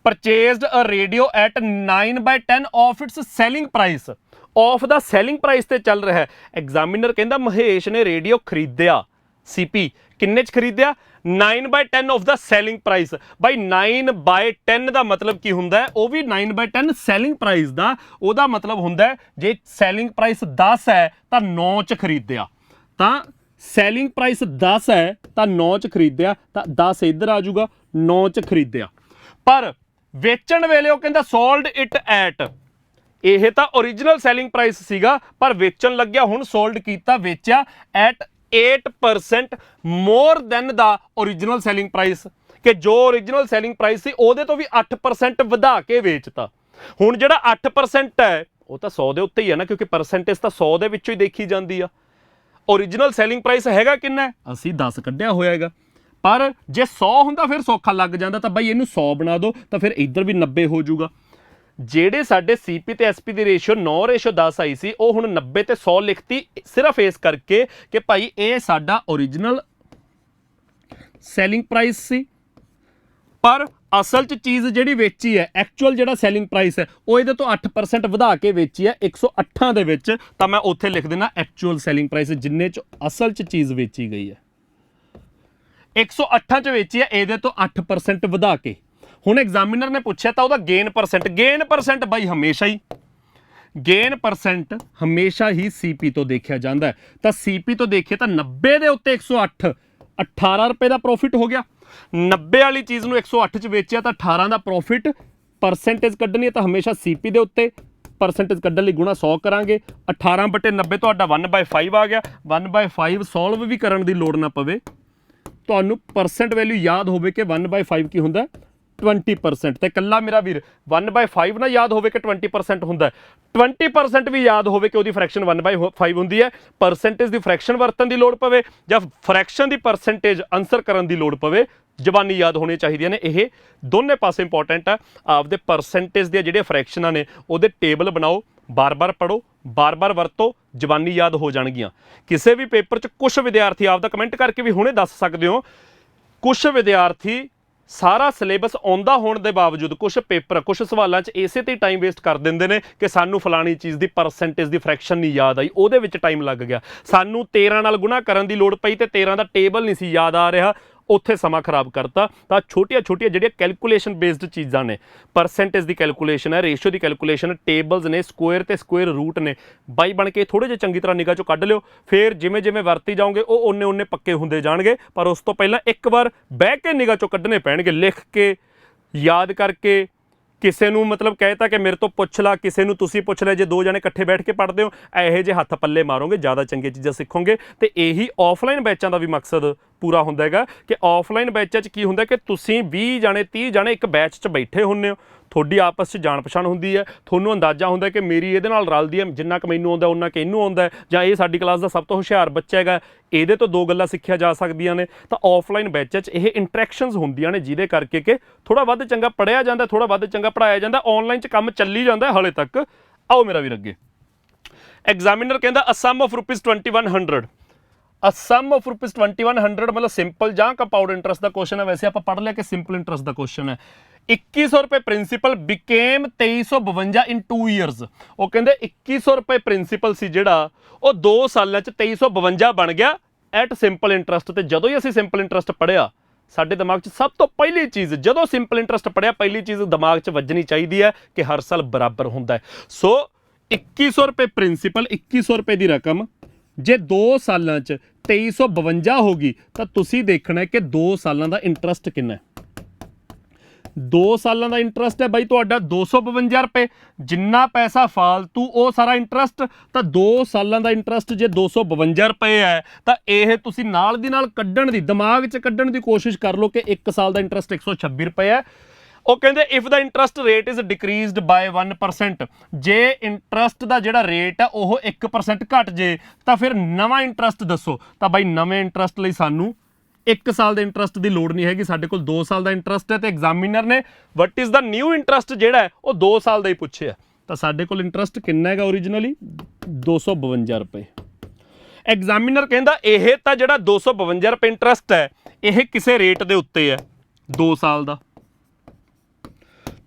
purchased a radio at 9/10 of its selling price, of the selling price ਤੇ ਚੱਲ ਰਿਹਾ ਹੈ। ਐਗਜ਼ਾਮੀਨਰ ਕਹਿੰਦਾ ਮਹੇਸ਼ ਨੇ ਰੇਡੀਓ ਖਰੀਦਿਆ CP ਕਿੰਨੇ 'ਚ ਖਰੀਦਿਆ 9/10 ਆਫ ਦਾ ਸੈਲਿੰਗ ਪ੍ਰਾਈਸ। ਬਾਈ 9/10 ਦਾ ਮਤਲਬ ਕੀ ਹੁੰਦਾ ਹੈ? ਉਹ ਵੀ 9/10 ਸੈਲਿੰਗ ਪ੍ਰਾਈਸ ਦਾ। ਉਹਦਾ ਮਤਲਬ ਹੁੰਦਾ ਹੈ ਜੇ ਸੈਲਿੰਗ ਪ੍ਰਾਈਸ 10 ਹੈ ਤਾਂ 9 'ਚ ਖਰੀਦਿਆ, ਤਾਂ ਸੈਲਿੰਗ ਪ੍ਰਾਈਸ 10 ਹੈ ਤਾਂ 9 'ਚ ਖਰੀਦਿਆ, ਤਾਂ 10 ਇੱਧਰ ਆ ਜਾਊਗਾ, 9 'ਚ ਖਰੀਦਿਆ। ਪਰ ਵੇਚਣ ਵੇਲੇ ਉਹ ਕਹਿੰਦਾ ਸੋਲਡ ਇਟ ਐਟ, ਇਹ ਤਾਂ ਓਰੀਜਨਲ ਸੈਲਿੰਗ ਪ੍ਰਾਈਸ ਸੀਗਾ, ਪਰ ਵੇਚਣ ਲੱਗਿਆ ਹੁਣ ਸੋਲਡ ਕੀਤਾ, ਵੇਚਿਆ at 8% more than the original selling price, ਕਿ ਜੋ ਓਰੀਜਨਲ ਸੈਲਿੰਗ ਪ੍ਰਾਈਸ ਸੀ ਉਹਦੇ ਤੋਂ ਵੀ 8% ਵਧਾ ਕੇ ਵੇਚਤਾ। ਹੁਣ ਜਿਹੜਾ 8% ਹੈ ਉਹ ਤਾਂ 100 ਦੇ ਉੱਤੇ ਹੀ ਹੈ ਨਾ, ਕਿਉਂਕਿ ਪਰਸੈਂਟੇਜ ਤਾਂ 100 ਦੇ ਵਿੱਚੋਂ ਹੀ ਦੇਖੀ ਜਾਂਦੀ ਆ। ਓਰੀਜਨਲ ਸੈਲਿੰਗ ਪ੍ਰਾਈਸ ਹੈਗਾ ਕਿੰਨਾ? ਅਸੀਂ 10 ਕੱਢਿਆ ਹੋਇਆ ਹੈਗਾ, ਪਰ ਜੇ 100 ਹੁੰਦਾ ਫਿਰ ਸੌਖਾ ਲੱਗ ਜਾਂਦਾ, ਤਾਂ ਬਾਈ ਇਹਨੂੰ 100 ਬਣਾ ਦਿਓ ਤਾਂ ਫਿਰ ਇੱਧਰ ਵੀ 90 ਹੋ ਜਾਊਗਾ। ਜਿਹੜੇ ਸਾਡੇ CP ਤੇ SP ਦੀ ਰੇਸ਼ੀਓ 9/10 ਆਈ ਸੀ, ਉਹ ਹੁਣ 90 ਤੇ 100 ਲਿਖਤੀ, ਸਿਰਫ ਇਸ ਕਰਕੇ ਕਿ ਭਾਈ ਇਹ ਸਾਡਾ ਓਰੀਜਨਲ ਸੈਲਿੰਗ ਪ੍ਰਾਈਸ ਸੀ, ਪਰ ਅਸਲ 'ਚ ਚੀਜ਼ ਜਿਹੜੀ ਵੇਚੀ ਹੈ, ਐਕਚੁਅਲ ਜਿਹੜਾ ਸੈਲਿੰਗ ਪ੍ਰਾਈਸ ਹੈ, ਉਹ ਇਹਦੇ ਤੋਂ 8% ਵਧਾ ਕੇ ਵੇਚੀ ਹੈ 108 ਦੇ ਵਿੱਚ, ਤਾਂ ਮੈਂ ਉੱਥੇ ਲਿਖ ਦੇਣਾ ਐਕਚੁਅਲ ਸੈਲਿੰਗ ਪ੍ਰਾਈਸ, ਜਿੰਨੇ 'ਚ ਅਸਲ 'ਚ ਚੀਜ਼ ਵੇਚੀ ਗਈ ਹੈ 108 'ਚ ਵੇਚੀ ਹੈ, ਇਹਦੇ ਤੋਂ 8% ਵਧਾ ਕੇ। ਹੁਣ ਐਗਜ਼ਾਮੀਨਰ ਨੇ ਪੁੱਛਿਆ ਤਾਂ ਉਹਦਾ ਗੇਨ ਪਰਸੈਂਟ ਬਾਈ ਹਮੇਸ਼ਾ ਹੀ CP ਤੋਂ ਦੇਖਿਆ ਜਾਂਦਾ ਹੈ, ਤਾਂ CP ਤੋਂ ਦੇਖੀਏ ਤਾਂ 90 ਦੇ ਉੱਤੇ 108, 18 ਰੁਪਏ ਦਾ ਪ੍ਰੋਫਿਟ ਹੋ ਗਿਆ। 90 ਵਾਲੀ ਚੀਜ਼ ਨੂੰ 108 'ਚ ਵੇਚਿਆ ਤਾਂ 18 ਦਾ ਪ੍ਰੋਫਿਟ। ਪਰਸੈਂਟੇਜ ਕੱਢਣੀ ਹੈ ਤਾਂ ਹਮੇਸ਼ਾ CP ਦੇ ਉੱਤੇ ਪਰਸੈਂਟੇਜ ਕੱਢਣ ਲਈ ਗੁਣਾ 100 ਕਰਾਂਗੇ। 18/90 ਤੁਹਾਡਾ 1/5 ਆ ਗਿਆ। 1/5 ਸੋਲਵ ਵੀ ਕਰਨ ਦੀ ਲੋੜ ਨਾ ਪਵੇ, ਤੁਹਾਨੂੰ ਪਰਸੈਂਟ ਵੈਲਿਊ ਯਾਦ ਹੋਵੇ ਕਿ 1/5 ਕੀ ਹੁੰਦਾ? 20%। ਤੇ ਕੱਲਾ ਮੇਰਾ ਵੀਰ 1/5 ਨਾ ਯਾਦ ਹੋਵੇ ਕਿ 20% ਹੁੰਦਾ, 20% ਵੀ ਯਾਦ ਹੋਵੇ ਕਿ ਉਹਦੀ ਫਰੈਕਸ਼ਨ 1/5 ਹੁੰਦੀ ਹੈ। ਪਰਸੈਂਟੇਜ ਦੀ ਫਰੈਕਸ਼ਨ ਵਰਤਣ ਦੀ ਲੋੜ ਪਵੇ ਜਾਂ ਫਰੈਕਸ਼ਨ ਦੀ ਪਰਸੈਂਟੇਜ ਆਨਸਰ ਕਰਨ ਦੀ ਲੋੜ ਪਵੇ, ਜ਼ਬਾਨੀ ਯਾਦ ਹੋਣੀਆਂ ਚਾਹੀਦੀਆਂ ਨੇ। ਇਹ ਦੋਨੇ ਪਾਸੇ ਇੰਪੋਰਟੈਂਟ ਆ। ਆਪਦੇ ਪਰਸੈਂਟੇਜ ਦੀਆਂ ਜਿਹੜੀਆਂ ਫਰੈਕਸ਼ਨਾਂ ਨੇ ਉਹਦੇ ਟੇਬਲ ਬਣਾਓ, ਬਾਰ-ਬਾਰ ਪੜ੍ਹੋ, ਬਾਰ-ਬਾਰ ਵਰਤੋ, ਜ਼ਬਾਨੀ ਯਾਦ ਹੋ ਜਾਣਗੀਆਂ। ਕਿਸੇ ਵੀ ਪੇਪਰ 'ਚ ਕੁਛ ਵਿਦਿਆਰਥੀ ਆਪਦਾ ਕਮੈਂਟ ਕਰਕੇ ਵੀ ਹੁਣੇ ਦੱਸ ਸਕਦੇ ਹੋ, ਕੁਛ ਵਿਦਿਆਰਥੀ ਸਾਰਾ ਸਿਲੇਬਸ ਆਉਂਦਾ ਹੋਣ ਦੇ ਬਾਵਜੂਦ ਕੁਛ ਸਵਾਲਾਂ 'ਚ ਇਸੇ ਤੇ ਟਾਈਮ ਵੇਸਟ ਕਰ ਦਿੰਦੇ ਨੇ ਕਿ ਸਾਨੂੰ ਫਲਾਣੀ ਚੀਜ਼ ਦੀ ਪਰਸੈਂਟੇਜ ਦੀ ਫਰੈਕਸ਼ਨ ਨਹੀਂ ਯਾਦ ਆਈ, ਉਹਦੇ ਵਿੱਚ ਟਾਈਮ ਲੱਗ ਗਿਆ। ਸਾਨੂੰ 13 ਨਾਲ ਗੁਣਾ ਕਰਨ ਦੀ ਲੋੜ ਪਈ ਤੇ 13 ਦਾ ਟੇਬਲ ਨਹੀਂ ਸੀ ਯਾਦ ਆ ਰਿਹਾ, ਉੱਥੇ ਸਮਾਂ ਖਰਾਬ ਕਰਤਾ। ਤਾਂ ਛੋਟੀਆਂ ਜਿਹੜੀਆਂ ਕੈਲਕੂਲੇਸ਼ਨ ਬੇਸਡ ਚੀਜ਼ਾਂ ਨੇ, ਪਰਸੈਂਟੇਜ ਦੀ ਕੈਲਕੂਲੇਸ਼ਨ ਹੈ, ਰੇਸ਼ੀਓ ਦੀ ਕੈਲਕੂਲੇਸ਼ਨ, ਟੇਬਲਸ ਨੇ, ਸਕੁਅਰ ਤੇ ਸਕੁਅਰ ਰੂਟ ਨੇ, ਬਾਈ ਬਣ ਕੇ ਥੋੜ੍ਹੇ ਜਿਹੇ ਚੰਗੀ ਤਰ੍ਹਾਂ ਨਿਗਾਹ 'ਚੋਂ ਕੱਢ ਲਿਓ। ਫਿਰ ਜਿਵੇਂ ਵਰਤੀ ਜਾਓਗੇ ਉਹ ਓਨੇ ਪੱਕੇ ਹੁੰਦੇ ਜਾਣਗੇ, ਪਰ ਉਸ ਤੋਂ ਪਹਿਲਾਂ ਇੱਕ ਵਾਰ ਬਹਿ ਕੇ ਨਿਗਾਹ 'ਚੋਂ ਕੱਢਣੇ ਪੈਣਗੇ, ਲਿਖ ਕੇ, ਯਾਦ ਕਰਕੇ। ਕਿਸੇ ਨੂੰ ਮਤਲਬ ਕਹਿਤਾ ਕਿ ਮੇਰੇ ਤੋਂ ਪੁੱਛ ਲਾ, ਕਿਸੇ ਨੂੰ ਤੁਸੀਂ ਪੁੱਛ ਲੈ। ਜੇ 2 ਜਣੇ ਇਕੱਠੇ ਬੈਠ ਕੇ ਪੜ੍ਹਦੇ ਹੋ, ਇਹੋ ਜਿਹੇ ਹੱਥ ਪੱਲੇ ਮਾਰੋਗੇ, ਜ਼ਿਆਦਾ ਚੰਗੀਆਂ ਚੀਜ਼ਾਂ ਸਿੱਖੋਗੇ। ਤੇ ਇਹੀ ਆਫਲਾਈਨ ਬੈਚਾਂ ਦਾ ਵੀ ਮਕਸਦ ਪੂਰਾ ਹੁੰਦਾ ਹੈਗਾ ਕਿ ਆਫਲਾਈਨ ਬੈਚਾਂ 'ਚ ਕੀ ਹੁੰਦਾ ਕਿ ਤੁਸੀਂ 20 ਜਣੇ 30 ਜਣੇ ਇੱਕ ਬੈਚ 'ਚ ਬੈਠੇ ਹੁੰਦੇ ਹੋ, ਤੁਹਾਡੀ ਆਪਸ 'ਚ ਜਾਣ ਪਛਾਣ ਹੁੰਦੀ ਹੈ, ਤੁਹਾਨੂੰ ਅੰਦਾਜ਼ਾ ਹੁੰਦਾ ਕਿ ਮੇਰੀ ਇਹਦੇ ਨਾਲ ਰਲਦੀ ਹੈ, ਜਿੰਨਾ ਕੁ ਮੈਨੂੰ ਆਉਂਦਾ ਉਹਨਾਂ ਕਿ ਇਹਨੂੰ ਆਉਂਦਾ, ਜਾਂ ਇਹ ਸਾਡੀ ਕਲਾਸ ਦਾ ਸਭ ਤੋਂ ਹੁਸ਼ਿਆਰ ਬੱਚਾ ਹੈਗਾ, ਇਹਦੇ ਤੋਂ 2 ਗੱਲਾਂ ਸਿੱਖਿਆ ਜਾ ਸਕਦੀਆਂ ਨੇ। ਤਾਂ ਆਫਲਾਈਨ ਬੈਚਾਂ 'ਚ ਇਹ ਇੰਟਰੈਕਸ਼ਨਸ ਹੁੰਦੀਆਂ ਨੇ, ਜਿਹਦੇ ਕਰਕੇ ਕਿ ਥੋੜ੍ਹਾ ਵੱਧ ਚੰਗਾ ਪੜ੍ਹਿਆ ਜਾਂਦਾ, ਥੋੜ੍ਹਾ ਵੱਧ ਚੰਗਾ ਪੜ੍ਹਾਇਆ ਜਾਂਦਾ। ਆਨਲਾਈਨ 'ਚ ਕੰਮ ਚੱਲੀ ਜਾਂਦਾ ਹਾਲੇ ਤੱਕ। ਆਓ ਮੇਰਾ ਵੀਰ ਅੱਗੇ। ਐਗਜ਼ਾਮੀਨਰ ਕਹਿੰਦਾ ਅ some of ₹2100, a some of ₹2100 ਮਤਲਬ ਸਿੰਪਲ ਜਾਂ ਕੰਪਾਊਂਡ ਇੰਟਰਸਟ ਦਾ ਕੁਐਸਚਨ ਹੈ। ਵੈਸੇ ਆਪਾਂ ਪੜ੍ਹ ਲਿਆ ਕਿ ਸਿੰਪਲ ਇੰਟਰਸਟ ਦਾ ਕੁਐਸਚਨ ਹੈ। 2100 ਰੁਪਏ ਪ੍ਰਿੰਸੀਪਲ ਬਿਕੇਮ 2352 ਇਨ 2 ਈਅਰਸ। ਉਹ ਕਹਿੰਦੇ 2100 ਰੁਪਏ ਪ੍ਰਿੰਸੀਪਲ ਸੀ ਜਿਹੜਾ, ਉਹ 2 ਸਾਲਾਂ 'ਚ 2352 ਬਣ ਗਿਆ ਐਟ ਸਿੰਪਲ ਇੰਟਰਸਟ। ਤੇ ਜਦੋਂ ਹੀ ਅਸੀਂ ਸਿੰਪਲ ਇੰਟਰਸਟ ਪੜ੍ਹਿਆ, ਸਾਡੇ ਦਿਮਾਗ 'ਚ ਸਭ ਤੋਂ ਪਹਿਲੀ ਚੀਜ਼, ਜਦੋਂ ਸਿੰਪਲ ਇੰਟਰਸਟ ਪੜ੍ਹਿਆ, ਪਹਿਲੀ ਚੀਜ਼ ਦਿਮਾਗ 'ਚ ਵੱਜਣੀ ਚਾਹੀਦੀ ਹੈ ਕਿ ਹਰ ਸਾਲ ਬਰਾਬਰ ਹੁੰਦਾ ਹੈ। ਸੋ 2100 ਰੁਪਏ ਪ੍ਰਿੰਸੀਪਲ, 2100 ਰੁਪਏ ਦੀ ਰਕਮ ਜੇ 2 ਸਾਲਾਂ 'ਚ 2352 ਹੋ ਗਈ, ਤਾਂ ਤੁਸੀਂ ਦੇਖਣਾ ਕਿ 2 ਸਾਲਾਂ ਦਾ ਇੰਟਰਸਟ ਕਿੰਨਾ ਹੈ। 2 ਸਾਲਾਂ ਦਾ ਇੰਟਰਸਟ ਹੈ ਬਾਈ ਤੁਹਾਡਾ 252 ਰੁਪਏ। ਜਿੰਨਾ ਪੈਸਾ ਫਾਲਤੂ ਉਹ ਸਾਰਾ ਇੰਟਰਸਟ। ਤਾਂ 2 ਸਾਲਾਂ ਦਾ ਇੰਟਰਸਟ ਜੇ 252 ਰੁਪਏ ਹੈ, ਤਾਂ ਇਹ ਤੁਸੀਂ ਨਾਲ ਦੀ ਨਾਲ ਕੱਢਣ ਦੀ, ਦਿਮਾਗ 'ਚ ਕੱਢਣ ਦੀ ਕੋਸ਼ਿਸ਼ ਕਰ ਲਓ ਕਿ 1 ਸਾਲ ਦਾ ਇੰਟਰਸਟ 126 ਰੁਪਏ ਹੈ। ਉਹ ਕਹਿੰਦੇ if the interest rate is decreased by 1%, ਜੇ ਇੰਟਰਸਟ ਦਾ ਜਿਹੜਾ ਰੇਟ ਹੈ ਉਹ 1% ਘਟ ਜੇ, ਤਾਂ ਫਿਰ ਨਵਾਂ ਇੰਟਰਸਟ ਦੱਸੋ। ਤਾਂ ਬਾਈ ਨਵੇਂ ਇੰਟਰਸਟ ਲਈ ਸਾਨੂੰ 1 ਸਾਲ ਦੇ ਇੰਟਰਸਟ ਦੀ ਲੋੜ ਨਹੀਂ ਹੈਗੀ, ਸਾਡੇ ਕੋਲ 2 ਸਾਲ ਦਾ ਇੰਟਰਸਟ ਹੈ। ਤੇ ਐਗਜ਼ਾਮੀਨਰ ਨੇ what is the new interest ਜਿਹੜਾ ਹੈ ਉਹ 2 ਸਾਲ ਦਾ ਹੀ ਪੁੱਛਿਆ। ਤਾਂ ਸਾਡੇ ਕੋਲ ਇੰਟਰਸਟ ਕਿੰਨਾ ਹੈਗਾ ਓਰੀਜਨਲੀ? 252 ਰੁਪਏ। ਐਗਜ਼ਾਮੀਨਰ ਕਹਿੰਦਾ ਇਹ ਤਾਂ ਜਿਹੜਾ 252 ਰੁਪਏ ਇੰਟਰਸਟ ਹੈ, ਇਹ ਕਿਸੇ ਰੇਟ ਦੇ ਉੱਤੇ ਹੈ 2 ਸਾਲ ਦਾ।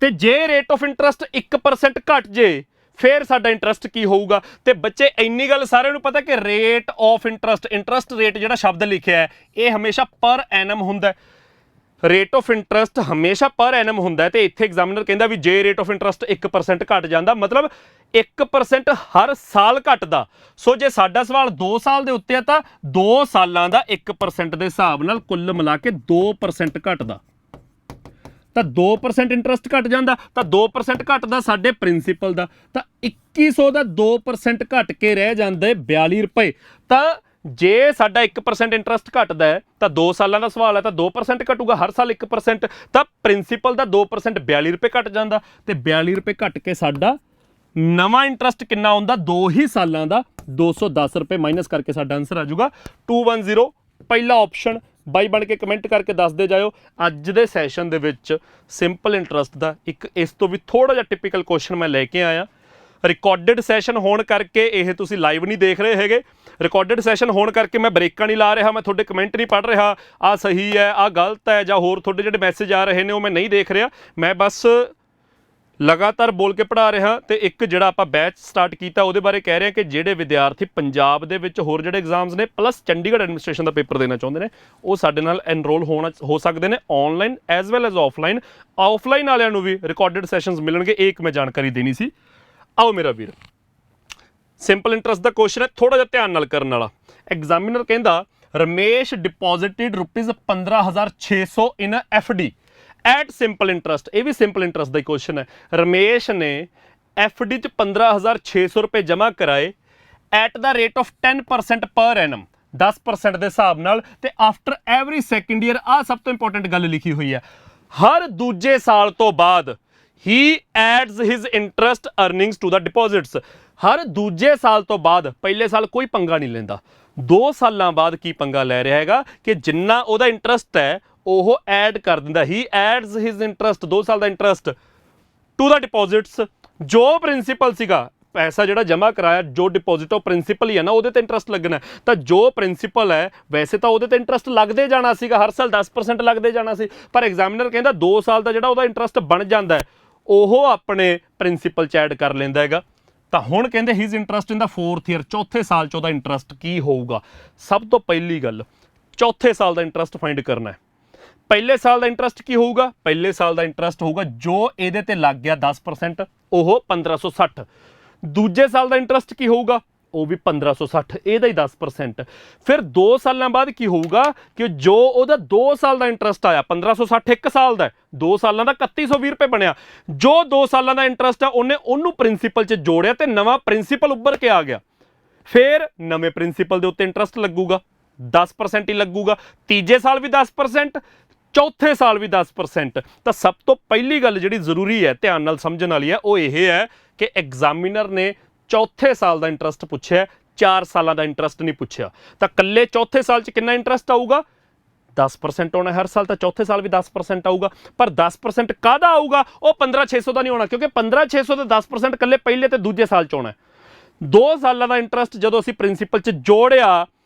ਤੇ ਜੇ ਰੇਟ ਆਫ ਇੰਟਰਸਟ 1% ਘਟ ਜੇ, ਫਿਰ ਸਾਡਾ ਇੰਟਰਸਟ ਕੀ ਹੋਊਗਾ। ਤੇ ਬੱਚੇ ਇੰਨੀ ਗੱਲ ਸਾਰਿਆਂ ਨੂੰ ਪਤਾ ਕਿ ਰੇਟ ਆਫ ਇੰਟਰਸਟ ਰੇਟ ਜਿਹੜਾ ਸ਼ਬਦ ਲਿਖਿਆ ਹੈ ਇਹ ਹਮੇਸ਼ਾ ਪਰ ਐਨਮ ਹੁੰਦਾ। ਰੇਟ ਆਫ ਇੰਟਰਸਟ ਹਮੇਸ਼ਾ ਪਰ ਐਨਮ ਹੁੰਦਾ ਤੇ ਇੱਥੇ ਐਗਜ਼ਾਮੀਨਰ ਕਹਿੰਦਾ ਵੀ ਜੇ ਰੇਟ ਆਫ ਇੰਟਰਸਟ 1% ਘਟ ਜਾਂਦਾ ਮਤਲਬ 1% ਹਰ ਸਾਲ ਘਟਦਾ। ਸੋ ਜੇ ਸਾਡਾ ਸਵਾਲ 2 ਸਾਲ ਦੇ ਉੱਤੇ ਆ ਤਾਂ 2 ਸਾਲਾਂ ਦਾ 1% ਦੇ ਹਿਸਾਬ ਨਾਲ ਕੁੱਲ ਮਿਲਾ ਕੇ 2% ਘਟਦਾ। ਤਾਂ 2% ਇੰਟਰਸਟ ਘਟ ਜਾਂਦਾ ਤਾਂ 2% ਘਟਦਾ ਸਾਡੇ ਪ੍ਰਿੰਸੀਪਲ ਦਾ, ਤਾਂ 2100 ਦਾ 2% ਘਟ ਕੇ ਰਹਿ ਜਾਂਦਾ 42 ਰੁਪਏ। ਤਾਂ ਜੇ ਸਾਡਾ 1% ਇੰਟਰਸਟ ਘਟਦਾ ਹੈ ਤਾਂ 2 ਸਾਲਾਂ ਦਾ ਸਵਾਲ ਹੈ ਤਾਂ 2% ਘਟੂਗਾ ਹਰ ਸਾਲ 1%, ਤਾਂ ਪ੍ਰਿੰਸੀਪਲ ਦਾ 2% 42 ਰੁਪਏ ਘਟ ਜਾਂਦਾ ਤੇ 42 ਰੁਪਏ ਘਟ ਕੇ ਸਾਡਾ ਨਵਾਂ ਇੰਟਰਸਟ ਕਿੰਨਾ ਆਉਂਦਾ 2 ਹੀ ਸਾਲਾਂ ਦਾ 210 ਰੁਪਏ ਮਾਈਨਸ ਕਰਕੇ ਸਾਡਾ ਆਨਸਰ ਆ ਜਾਊਗਾ 210। ਪਹਿਲਾ ਆਪਸ਼ਨ ਬਾਈ ਬਣ ਕੇ ਕਮੈਂਟ ਕਰਕੇ ਦੱਸਦੇ ਜਾਇਓ। ਅੱਜ ਦੇ ਸੈਸ਼ਨ ਦੇ ਵਿੱਚ ਸਿੰਪਲ ਇੰਟਰਸਟ ਦਾ ਇੱਕ ਇਸ ਤੋਂ ਵੀ ਥੋੜਾ ਜਿਹਾ ਟਿਪੀਕਲ ਕੁਐਸਚਨ ਮੈਂ ਲੈ ਕੇ ਆਇਆ। ਰਿਕਾਰਡਡ ਸੈਸ਼ਨ ਹੋਣ ਕਰਕੇ ਇਹ ਤੁਸੀਂ ਲਾਈਵ ਨਹੀਂ ਦੇਖ ਰਹੇ ਹੈਗੇ। ਰਿਕਾਰਡਡ ਸੈਸ਼ਨ ਹੋਣ ਕਰਕੇ ਮੈਂ ਬ੍ਰੇਕਾਂ ਨਹੀਂ ਲਾ ਰਿਹਾ, ਮੈਂ ਤੁਹਾਡੇ ਕਮੈਂਟ ਨਹੀਂ ਪੜ੍ਹ ਰਿਹਾ ਆਹ ਸਹੀ ਹੈ ਆਹ ਗਲਤ ਹੈ ਜਾਂ ਹੋਰ ਤੁਹਾਡੇ ਜਿਹੜੇ ਮੈਸੇਜ ਆ ਰਹੇ ਨੇ ਉਹ ਮੈਂ ਨਹੀਂ ਦੇਖ ਰਿਹਾ। ਮੈਂ ਬਸ ਲਗਾਤਾਰ ਬੋਲ ਕੇ ਪੜ੍ਹਾ ਰਿਹਾ। ਤੇ ਇੱਕ ਜਿਹੜਾ ਆਪਾਂ ਬੈਚ ਸਟਾਰਟ ਕੀਤਾ ਉਹਦੇ ਬਾਰੇ ਕਹਿ ਰਹੇ ਹਾਂ ਕਿ ਜਿਹੜੇ ਵਿਦਿਆਰਥੀ ਪੰਜਾਬ ਦੇ ਵਿੱਚ ਹੋਰ ਜਿਹੜੇ ਐਗਜ਼ਾਮਸ ਨੇ ਪਲੱਸ ਚੰਡੀਗੜ੍ਹ ਐਡਮਿਨਿਸਟ੍ਰੇਸ਼ਨ ਦਾ ਪੇਪਰ ਦੇਣਾ ਚਾਹੁੰਦੇ ਨੇ ਉਹ ਸਾਡੇ ਨਾਲ ਐਨਰੋਲ ਹੋ ਸਕਦੇ ਨੇ online as well as offline. Offline ਵਾਲਿਆਂ ਨੂੰ ਵੀ ਰਿਕਾਰਡਡ ਸੈਸ਼ਨਸ ਮਿਲਣਗੇ, ਇਹ ਇੱਕ ਮੈਂ ਜਾਣਕਾਰੀ ਦੇਣੀ ਸੀ। ਆਓ ਮੇਰਾ ਵੀਰ, ਸਿੰਪਲ ਇੰਟਰਸਟ ਦਾ ਕੁਐਸਚਨ ਹੈ ਥੋੜਾ ਜਿਹਾ ਧਿਆਨ ਨਾਲ ਕਰਨ ਵਾਲਾ। ਐਗਜ਼ਾਮੀਨਰ ਕਹਿੰਦਾ ਰਮੇਸ਼ ਡਿਪੋਜ਼ਿਟਡ ₹15,600 ਇਨ FD ਐਟ ਸਿੰਪਲ ਇੰਟਰਸਟ। ਇਹ ਵੀ ਸਿੰਪਲ ਇੰਟਰਸਟ ਦਾ ਹੀ ਕੁਐਸਚਨ ਹੈ। ਰਮੇਸ਼ ਨੇ FD 'ਚ 15,600 ਰੁਪਏ ਜਮ੍ਹਾਂ ਕਰਾਏ ਐਟ ਦਾ ਰੇਟ ਆਫ 10% ਪਰ ਐਨਮ 10% ਦੇ ਹਿਸਾਬ ਨਾਲ ਤੇ ਆਫਟਰ ਐਵਰੀ ਸੈਕਿੰਡ ਈਅਰ। ਆਹ ਸਭ ਤੋਂ ਇੰਪੋਰਟੈਂਟ ਗੱਲ ਲਿਖੀ ਹੋਈ ਹੈ, ਹਰ ਦੂਜੇ ਸਾਲ ਤੋਂ ਬਾਅਦ ਹੀ adds his interest earnings to the deposits. ਹਰ ਦੂਜੇ ਸਾਲ ਤੋਂ ਬਾਅਦ, ਪਹਿਲੇ ਸਾਲ ਕੋਈ ਪੰਗਾ ਨਹੀਂ ਲੈਂਦਾ, 2 ਸਾਲਾਂ ਬਾਅਦ ਕੀ ਪੰਗਾ ਲੈ ਰਿਹਾ ਹੈਗਾ ਕਿ ਜਿੰਨਾ ਉਹਦਾ ਇੰਟਰਸਟ ਹੈ ਉਹ ਐਡ ਕਰ ਦਿੰਦਾ। ਹੀ ਐਡਸ ਹਿਜ਼ ਇੰਟਰਸਟ 2 ਸਾਲ ਦਾ ਇੰਟਰਸਟ ਟੂ ਦਾ ਡਿਪੋਜ਼ਿਟਸ। ਜੋ ਪ੍ਰਿੰਸੀਪਲ ਸੀਗਾ ਪੈਸਾ ਜਿਹੜਾ ਜਮ੍ਹਾਂ ਕਰਾਇਆ, ਜੋ ਡਿਪੋਜ਼ਿਟ ਉਹ ਪ੍ਰਿੰਸੀਪਲ ਹੀ ਹੈ ਨਾ, ਉਹਦੇ ਤੇ ਇੰਟਰਸਟ ਲੱਗਣਾ। ਤਾਂ ਜੋ ਪ੍ਰਿੰਸੀਪਲ ਹੈ ਵੈਸੇ ਤਾਂ ਉਹਦੇ ਤੇ ਇੰਟਰਸਟ ਲੱਗਦੇ ਜਾਣਾ ਸੀਗਾ, ਹਰ ਸਾਲ 10% ਲੱਗਦੇ ਜਾਣਾ ਸੀ, ਪਰ ਐਗਜ਼ਾਮੀਨਰ ਕਹਿੰਦਾ 2 ਸਾਲ ਦਾ ਜਿਹੜਾ ਉਹਦਾ ਇੰਟਰਸਟ ਬਣ ਜਾਂਦਾ ਉਹ ਆਪਣੇ ਪ੍ਰਿੰਸੀਪਲ 'ਚ ਐਡ ਕਰ ਲੈਂਦਾ ਹੈਗਾ। ਤਾਂ ਹੁਣ ਕਹਿੰਦੇ ਹੀਜ਼ ਇੰਟਰਸਟ ਇਨ ਦਾ 4th ਈਅਰ, ਚੌਥੇ ਸਾਲ 'ਚ ਉਹਦਾ ਇੰਟਰਸਟ ਕੀ ਹੋਊਗਾ। ਸਭ ਤੋਂ ਪਹਿਲੀ ਗੱਲ ਚੌਥੇ ਸਾਲ ਦਾ ਇੰਟਰਸਟ ਫਾਈਂਡ ਕਰਨਾ ਹੈ। ਪਹਿਲੇ ਸਾਲ ਦਾ ਇੰਟਰਸਟ ਕੀ ਹੋਊਗਾ, ਪਹਿਲੇ ਸਾਲ ਦਾ ਇੰਟਰਸਟ ਹੋਊਗਾ ਜੋ ਇਹਦੇ ਤੇ ਲੱਗ ਗਿਆ 10% ਉਹ 1560। ਦੂਜੇ ਸਾਲ ਦਾ ਇੰਟਰਸਟ ਕੀ ਹੋਊਗਾ ਉਹ ਵੀ 1560, ਇਹਦਾ ਹੀ 10%। ਫਿਰ 2 ਸਾਲਾਂ ਬਾਅਦ ਕੀ ਹੋਊਗਾ ਕਿ ਜੋ ਉਹਦਾ 2 ਸਾਲ ਦਾ ਇੰਟਰਸਟ ਆਇਆ 1560 1 ਸਾਲ ਦਾ, 2 ਸਾਲਾਂ ਦਾ 3120 ਰੁਪਏ ਬਣਿਆ। ਜੋ 2 ਸਾਲਾਂ ਦਾ ਇੰਟਰਸਟ ਆ ਉਹਨੂੰ ਪ੍ਰਿੰਸੀਪਲ 'ਚ ਜੋੜਿਆ ਤੇ ਨਵਾਂ ਪ੍ਰਿੰਸੀਪਲ ਉੱਭਰ ਕੇ ਆ ਗਿਆ। ਫਿਰ ਨਵੇਂ ਪ੍ਰਿੰਸੀਪਲ ਦੇ ਉੱਤੇ ਇੰਟਰਸਟ ਲੱਗੂਗਾ 10% ਹੀ ਲੱਗੂਗਾ, ਤੀਜੇ ਸਾਲ ਵੀ 10%, ਚੌਥੇ ਸਾਲ ਵੀ 10%। ਤਾਂ ਸਭ ਤੋਂ ਪਹਿਲੀ ਗੱਲ ਜਿਹੜੀ ਜ਼ਰੂਰੀ ਹੈ ਧਿਆਨ ਨਾਲ ਸਮਝਣ ਵਾਲੀ ਹੈ ਉਹ ਇਹ ਹੈ ਕਿ ਐਗਜ਼ਾਮੀਨਰ ਨੇ ਚੌਥੇ ਸਾਲ ਦਾ ਇੰਟਰਸਟ ਪੁੱਛਿਆ, 4 ਸਾਲਾਂ ਦਾ ਇੰਟਰਸਟ ਨਹੀਂ ਪੁੱਛਿਆ। ਤਾਂ ਇਕੱਲੇ ਚੌਥੇ ਸਾਲ 'ਚ ਕਿੰਨਾ ਇੰਟਰਸਟ ਆਊਗਾ 10% ਆਉਣਾ ਹਰ ਸਾਲ, ਤਾਂ ਚੌਥੇ ਸਾਲ ਵੀ 10% ਆਊਗਾ। ਪਰ 10% ਕਾਹਦਾ ਆਊਗਾ ਉਹ 15,600 ਦਾ ਨਹੀਂ ਆਉਣਾ, ਕਿਉਂਕਿ 15,600 ਦਾ 10% ਇਕੱਲੇ ਪਹਿਲੇ ਤੇ ਦੂਜੇ ਸਾਲ 'ਚ ਆਉਣਾ। 2 ਸਾਲਾਂ ਦਾ ਇੰਟਰਸਟ ਜਦੋਂ ਅਸੀਂ ਪ੍ਰਿੰਸੀਪਲ 'ਚ ਜੋੜਿਆ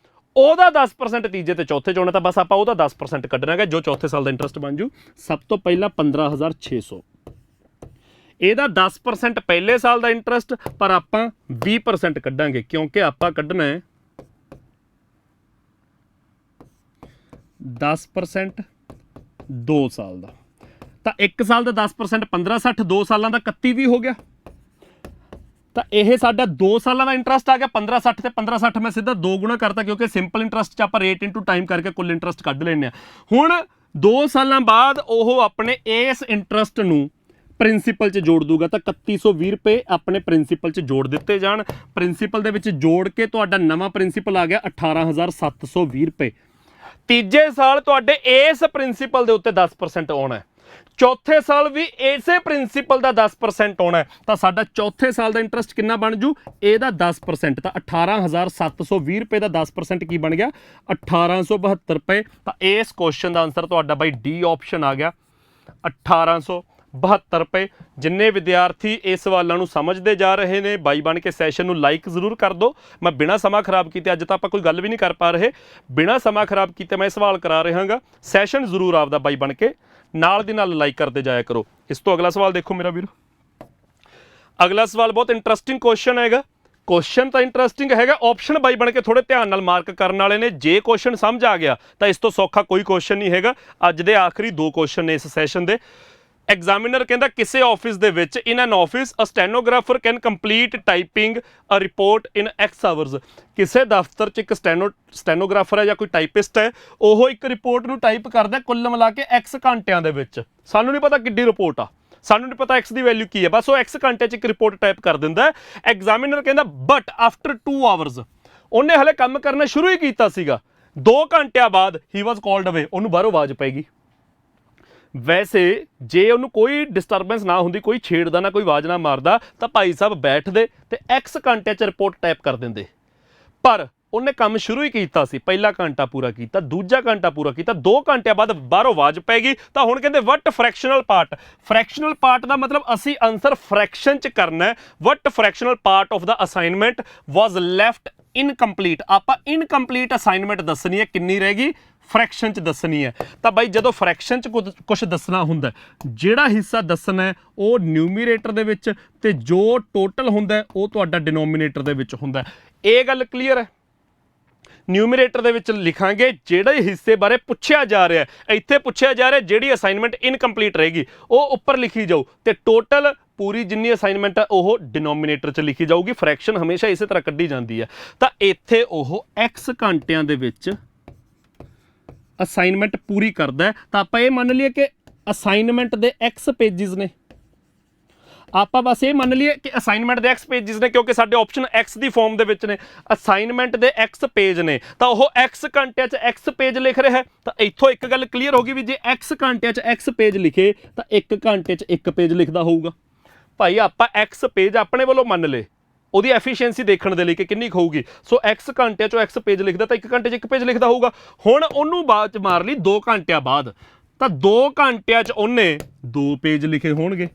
ਉਹਦਾ 10% ਤੀਜੇ ਤੇ ਚੌਥੇ 'ਚ ਆਉਣਾ, ਤਾਂ ਬਸ ਆਪਾਂ ਉਹਦਾ 10% ਕੱਢਣਾ ਹੈਗਾ ਜੋ ਚੌਥੇ ਸਾਲ ਦਾ ਇੰਟਰਸਟ ਬਣ ਜੂ। ਸਭ ਤੋਂ ਪਹਿਲਾਂ 15,600, ਇਹਦਾ 10% ਪਹਿਲੇ ਸਾਲ ਦਾ ਇੰਟਰਸਟ, ਪਰ ਆਪਾਂ 20% ਕੱਢਾਂਗੇ ਕਿਉਂਕਿ ਆਪਾਂ ਕੱਢਣਾ ਹੈ 10% 2 ਸਾਲ ਦਾ। ਤਾਂ 1 ਸਾਲ ਦਾ 10% 1560, 2 ਸਾਲਾਂ ਦਾ 3120 ਹੋ ਗਿਆ। ਤਾਂ ਇਹ ਸਾਡਾ 2 ਸਾਲਾਂ ਦਾ ਇੰਟਰਸਟ ਆ ਗਿਆ 1560 ਤੇ 1560 ਮੈਂ ਸਿੱਧਾ 2 ਗੁਣਾ ਕਰਤਾ ਕਿਉਂਕਿ ਸਿੰਪਲ ਇੰਟਰਸਟ 'ਚ ਆਪਾਂ ਰੇਟ ਇਨਟੂ ਟਾਈਮ ਕਰਕੇ ਕੁੱਲ ਇੰਟਰਸਟ ਕੱਢ ਲੈਂਦੇ ਆ। ਹੁਣ 2 ਸਾਲਾਂ ਬਾਅਦ ਉਹ ਆਪਣੇ ਇਸ ਇੰਟਰਸਟ ਨੂੰ ਪ੍ਰਿੰਸੀਪਲ 'ਚ ਜੋੜ ਦੂਗਾ, ਤਾਂ 3120 ਰੁਪਏ ਆਪਣੇ ਪ੍ਰਿੰਸੀਪਲ 'ਚ ਜੋੜ ਦਿੱਤੇ ਜਾਣ। ਪ੍ਰਿੰਸੀਪਲ ਦੇ ਵਿੱਚ ਜੋੜ ਕੇ ਤੁਹਾਡਾ ਨਵਾਂ ਪ੍ਰਿੰਸੀਪਲ ਆ ਗਿਆ 18,720 ਰੁਪਏ। ਤੀਜੇ ਸਾਲ ਤੁਹਾਡੇ ਇਸ ਪ੍ਰਿੰਸੀਪਲ ਦੇ ਉੱਤੇ 10% ਆਉਣਾ ਹੈ, ਚੌਥੇ ਸਾਲ ਵੀ ਇਸੇ ਪ੍ਰਿੰਸੀਪਲ ਦਾ 10% ਆਉਣਾ ਹੈ। ਤਾਂ ਸਾਡਾ ਚੌਥੇ ਸਾਲ ਦਾ ਇੰਟਰਸਟ ਕਿੰਨਾ ਬਣ ਜੂ ਇਹਦਾ 10%, ਤਾਂ 18,720 ਰੁਪਏ ਦਾ 10% ਕੀ ਬਣ ਗਿਆ 1,872 ਰੁਪਏ। ਤਾਂ ਇਸ ਕੁਐਸਚਨ ਦਾ ਆਨਸਰ ਤੁਹਾਡਾ ਬਾਈ ਡੀ ਆਪਸ਼ਨ ਆ ਗਿਆ 1,872 ਰੁਪਏ। ਜਿੰਨੇ ਵਿਦਿਆਰਥੀ ਇਸ ਸਵਾਲਾਂ ਨੂੰ ਸਮਝਦੇ ਜਾ ਰਹੇ ਨੇ ਬਾਈ ਬਣ ਕੇ ਸੈਸ਼ਨ ਨੂੰ ਲਾਈਕ ਜ਼ਰੂਰ ਕਰ ਦਿਓ। ਮੈਂ ਬਿਨਾਂ ਸਮਾਂ ਖਰਾਬ ਕੀਤੇ, ਅੱਜ ਤਾਂ ਆਪਾਂ ਕੋਈ ਗੱਲ ਵੀ ਨਹੀਂ ਕਰ ਪਾ ਰਹੇ, ਬਿਨਾਂ ਸਮਾਂ ਖਰਾਬ ਕੀਤੇ ਮੈਂ ਸਵਾਲ ਕਰਾ ਰਿਹਾਗਾ। ਸੈਸ਼ਨ ਜ਼ਰੂਰ ਆਪਦਾ ਬਾਈ ਬਣ ਕੇ ਨਾਲ ਦੀ ਨਾਲ ਲਾਈਕ ਕਰਦੇ ਜਾਇਆ ਕਰੋ। ਇਸ ਤੋਂ ਅਗਲਾ ਸਵਾਲ ਦੇਖੋ ਮੇਰਾ ਵੀਰ, ਅਗਲਾ ਸਵਾਲ ਬਹੁਤ ਇੰਟਰਸਟਿੰਗ ਕੁਐਸਚਨ ਹੈਗਾ। ਕੁਐਸਚਨ ਤਾਂ ਇੰਟਰਸਟਿੰਗ ਹੈਗਾ, ਆਪਸ਼ਨ ਬਾਈ ਬਣ ਕੇ ਥੋੜੇ ਧਿਆਨ ਨਾਲ ਮਾਰਕ ਕਰਨ ਵਾਲੇ ਨੇ। ਜੇ ਕੁਐਸਚਨ ਸਮਝ ਆ ਗਿਆ ਤਾਂ ਇਸ ਤੋਂ ਸੌਖਾ ਕੋਈ ਕੁਐਸਚਨ ਨਹੀਂ ਹੈਗਾ। ਅੱਜ ਦੇ ਆਖਰੀ 2 ਕੁਐਸਚਨ ਨੇ ਇਸ ਸੈਸ਼ਨ ਦੇ। ਐਗਜ਼ਾਮੀਨਰ ਕਹਿੰਦਾ ਕਿਸੇ ਆਫਿਸ ਦੇ ਵਿੱਚ in an office a stenographer can complete typing a report in X hours. ਕਿਸੇ ਦਫ਼ਤਰ 'ਚ ਇੱਕ ਸਟੈਨੋਗ੍ਰਾਫਰ ਹੈ ਜਾਂ ਕੋਈ ਟਾਈਪਿਸਟ ਹੈ, ਉਹ ਇੱਕ ਰਿਪੋਰਟ ਨੂੰ ਟਾਈਪ ਕਰਦਾ ਕੁੱਲ ਮਿਲਾ ਕੇ X ਘੰਟਿਆਂ ਦੇ ਵਿੱਚ। ਸਾਨੂੰ ਨਹੀਂ ਪਤਾ ਕਿੱਡੀ ਰਿਪੋਰਟ ਆ, ਸਾਨੂੰ ਨਹੀਂ ਪਤਾ X ਦੀ ਵੈਲਿਊ ਕੀ ਹੈ, ਬਸ ਉਹ X ਘੰਟੇ 'ਚ ਇੱਕ ਰਿਪੋਰਟ ਟਾਈਪ ਕਰ ਦਿੰਦਾ ਹੈ। ਐਗਜ਼ਾਮੀਨਰ ਕਹਿੰਦਾ ਬਟ ਆਫਟਰ 2 ਆਵਰਸ, ਉਹਨੇ ਹਲੇ ਕੰਮ ਕਰਨਾ ਸ਼ੁਰੂ ਹੀ ਕੀਤਾ ਸੀਗਾ, 2 ਘੰਟਿਆਂ ਬਾਅਦ ਹੀ ਵਾਜ਼ ਕਾਲਡ ਅਵੇ, ਉਹਨੂੰ ਬਾਹਰੋਂ ਆਵਾਜ਼ ਪਏਗੀ। ਵੈਸੇ ਜੇ ਉਹਨੂੰ ਕੋਈ ਡਿਸਟਰਬੈਂਸ ਨਾ ਹੁੰਦੀ, ਕੋਈ ਛੇੜਦਾ ਨਾ, ਕੋਈ ਆਵਾਜ਼ ਨਾ ਮਾਰਦਾ, ਤਾਂ ਭਾਈ ਸਾਹਿਬ ਬੈਠਦੇ ਤੇ X ਘੰਟੇ 'ਚ ਰਿਪੋਰਟ ਟਾਈਪ ਕਰ ਦਿੰਦੇ। ਪਰ ਉਹਨੇ ਕੰਮ ਸ਼ੁਰੂ ਹੀ ਕੀਤਾ ਸੀ, ਪਹਿਲਾ ਘੰਟਾ ਪੂਰਾ ਕੀਤਾ, ਦੂਜਾ ਘੰਟਾ ਪੂਰਾ ਕੀਤਾ, 2 ਘੰਟਿਆਂ ਬਾਅਦ ਬਾਹਰੋਂ ਆਵਾਜ਼ ਪੈ ਗਈ। ਤਾਂ ਹੁਣ ਕਹਿੰਦੇ what fractional part, fractional part ਦਾ ਮਤਲਬ ਅਸੀਂ ਆਨਸਰ ਫ੍ਰੈਕਸ਼ਨ 'ਚ ਕਰਨਾ ਹੈ। What fractional part of the assignment was left incomplete. ਆਪਾਂ ਇਨਕੰਪਲੀਟ ਅਸਾਈਨਮੈਂਟ ਦੱਸਣੀ ਹੈ, ਕਿੰਨੀ ਰਹਿ ਗਈ, ਫ੍ਰੈਕਸ਼ਨ 'ਚ ਦੱਸਣੀ ਹੈ। ਤਾਂ ਬਾਈ ਜਦੋਂ ਫ੍ਰੈਕਸ਼ਨ 'ਚ ਕੁਛ ਦੱਸਣਾ ਹੁੰਦਾ, ਜਿਹੜਾ ਹਿੱਸਾ ਦੱਸਣਾ ਹੈ ਉਹ ਨਿਊਮੀਰੇਟਰ ਦੇ ਵਿੱਚ, ਤੇ ਜੋ ਟੋਟਲ ਹੁੰਦਾ ਉਹ ਤੁਹਾਡਾ ਡਿਨੋਮੀਨੇਟਰ ਦੇ ਵਿੱਚ ਹੁੰਦਾ। ਇਹ ਗੱਲ ਕਲੀਅਰ ਹੈ। ਨਿਊਮੀਰੇਟਰ ਦੇ ਵਿੱਚ ਲਿਖਾਂਗੇ ਜਿਹੜੇ ਹਿੱਸੇ ਬਾਰੇ ਪੁੱਛਿਆ ਜਾ ਰਿਹਾ, ਇੱਥੇ ਪੁੱਛਿਆ ਜਾ ਰਿਹਾ ਜਿਹੜੀ ਅਸਾਈਨਮੈਂਟ ਇਨਕੰਪਲੀਟ ਰਹੇਗੀ ਉਹ ਉੱਪਰ ਲਿਖੀ ਜਾਊ, ਤੇ ਟੋਟਲ ਪੂਰੀ ਜਿੰਨੀ ਅਸਾਈਨਮੈਂਟ ਹੈ ਉਹ ਡਿਨੋਮੀਨੇਟਰ 'ਚ ਲਿਖੀ ਜਾਊਗੀ। ਫ੍ਰੈਕਸ਼ਨ ਹਮੇਸ਼ਾ ਇਸੇ ਤਰ੍ਹਾਂ ਕੱਢੀ ਜਾਂਦੀ ਹੈ। ਤਾਂ ਇੱਥੇ ਉਹ X ਘੰਟਿਆਂ ਦੇ ਵਿੱਚ ਅਸਾਈਨਮੈਂਟ ਪੂਰੀ ਕਰਦਾ ਹੈ। ਤਾਂ ਆਪਾਂ ਇਹ ਮੰਨ ਲਈਏ ਕਿ ਅਸਾਈਨਮੈਂਟ ਦੇ X ਪੇਜਿਸ ਨੇ, ਆਪਾਂ ਬਸ ਇਹ ਮੰਨ ਲਈਏ ਕਿ ਅਸਾਈਨਮੈਂਟ ਦੇ X ਪੇਜਿਸ ਨੇ, ਕਿਉਂਕਿ ਸਾਡੇ ਆਪਸ਼ਨ X ਦੀ ਫਾਰਮ ਦੇ ਵਿੱਚ ਨੇ। ਅਸਾਈਨਮੈਂਟ ਦੇ X ਪੇਜ ਨੇ, ਤਾਂ ਉਹ X ਘੰਟਿਆਂ 'ਚ X ਪੇਜ ਲਿਖ ਰਿਹਾ ਹੈ। ਤਾਂ ਇੱਥੋਂ ਇੱਕ ਗੱਲ ਕਲੀਅਰ ਹੋ ਗਈ ਵੀ ਜੇ X ਘੰਟਿਆਂ 'ਚ X ਪੇਜ ਲਿਖੇ ਤਾਂ 1 ਘੰਟੇ 'ਚ 1 ਪੇਜ ਲਿਖਦਾ ਹੋਊਗਾ। ਭਾਈ ਆਪਾਂ X ਪੇਜ ਆਪਣੇ ਵੱਲੋਂ ਮੰਨ ਲਏ, ਉਹਦੀ ਐਫੀਸ਼ੀਐਂਸੀ ਦੇਖਣ ਦੇ ਲਈ ਕਿ ਕਿੰਨੀ ਹੋਊਗੀ। ਸੋ X ਘੰਟਿਆਂ 'ਚੋਂ X ਪੇਜ ਲਿਖਦਾ ਤਾਂ 1 ਘੰਟੇ 'ਚ 1 ਪੇਜ ਲਿਖਦਾ ਹੋਊਗਾ। ਹੁਣ ਉਹਨੂੰ ਬਾਅਦ 'ਚ ਮਾਰ ਲਈ 2 ਘੰਟਿਆਂ ਬਾਅਦ, ਤਾਂ 2 ਘੰਟਿਆਂ 'ਚ ਉਹਨੇ 2 ਪੇਜ ਲਿਖੇ ਹੋਣਗੇ।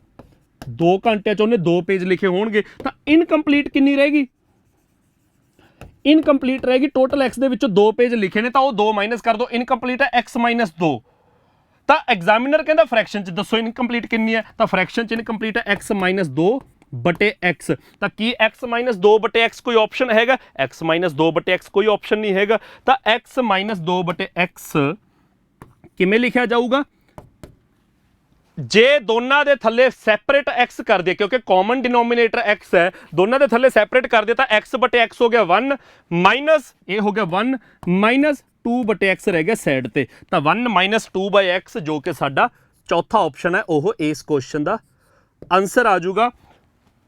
2 ਘੰਟਿਆਂ 'ਚ ਉਹਨੇ 2 ਪੇਜ ਲਿਖੇ ਹੋਣਗੇ। ਤਾਂ ਇਨਕੰਪਲੀਟ ਕਿੰਨੀ ਰਹੇਗੀ, ਇਨਕੰਪਲੀਟ ਰਹੇਗੀ ਟੋਟਲ X ਦੇ ਵਿੱਚੋਂ 2 ਪੇਜ ਲਿਖੇ ਨੇ ਤਾਂ ਉਹ 2 ਮਾਈਨਸ ਕਰ ਦਿਓ, ਇਨਕੰਪਲੀਟ ਹੈ X ਮਾਈਨਸ 2। ਤਾਂ ਐਗਜ਼ਾਮੀਨਰ ਕਹਿੰਦਾ ਫ੍ਰੈਕਸ਼ਨ 'ਚ ਦੱਸੋ ਇਨਕੰਪਲੀਟ ਕਿੰਨੀ ਹੈ, ਤਾਂ ਫ੍ਰੈਕਸ਼ਨ 'ਚ ਇਨਕੰਪਲੀਟ ਹੈ X ਮਾਈਨਸ 2 ਬਟੇ X। ਤਾਂ ਕੀ X ਮਾਈਨਸ 2 ਬਟੇ X ਕੋਈ ਆਪਸ਼ਨ ਹੈਗਾ? X ਮਾਈਨਸ 2 ਬਟੇ X ਕੋਈ ਆਪਸ਼ਨ ਨਹੀਂ ਹੈਗਾ। ਤਾਂ X ਮਾਈਨਸ 2 ਬਟੇ X ਕਿਵੇਂ ਲਿਖਿਆ ਜਾਊਗਾ? ਜੇ ਦੋਨਾਂ ਦੇ ਥੱਲੇ ਸੈਪਰੇਟ X ਕਰ ਦਿਏ, ਕਿਉਂਕਿ ਕਾਮਨ ਡਿਨੋਮੀਨੇਟਰ X ਹੈ, ਦੋਨਾਂ ਦੇ ਥੱਲੇ ਸੈਪਰੇਟ ਕਰ ਦਿਏ ਤਾਂ X ਬਟੇ X ਹੋ ਗਿਆ 1 ਮਾਈਨਸ ਇਹ ਹੋ ਗਿਆ 1 ਮਾਈਨਸ 2 ਬਟੇ X ਰਹਿ ਗਿਆ ਸਾਈਡ ਤੇ। ਤਾਂ 1 ਮਾਈਨਸ 2 ਬਾਈ X ਜੋ ਕਿ ਸਾਡਾ ਚੌਥਾ ਆਪਸ਼ਨ ਹੈ, ਉਹ ਇਸ ਕੁਐਸਚਨ ਦਾ ਆਨਸਰ ਆ ਜਾਊਗਾ।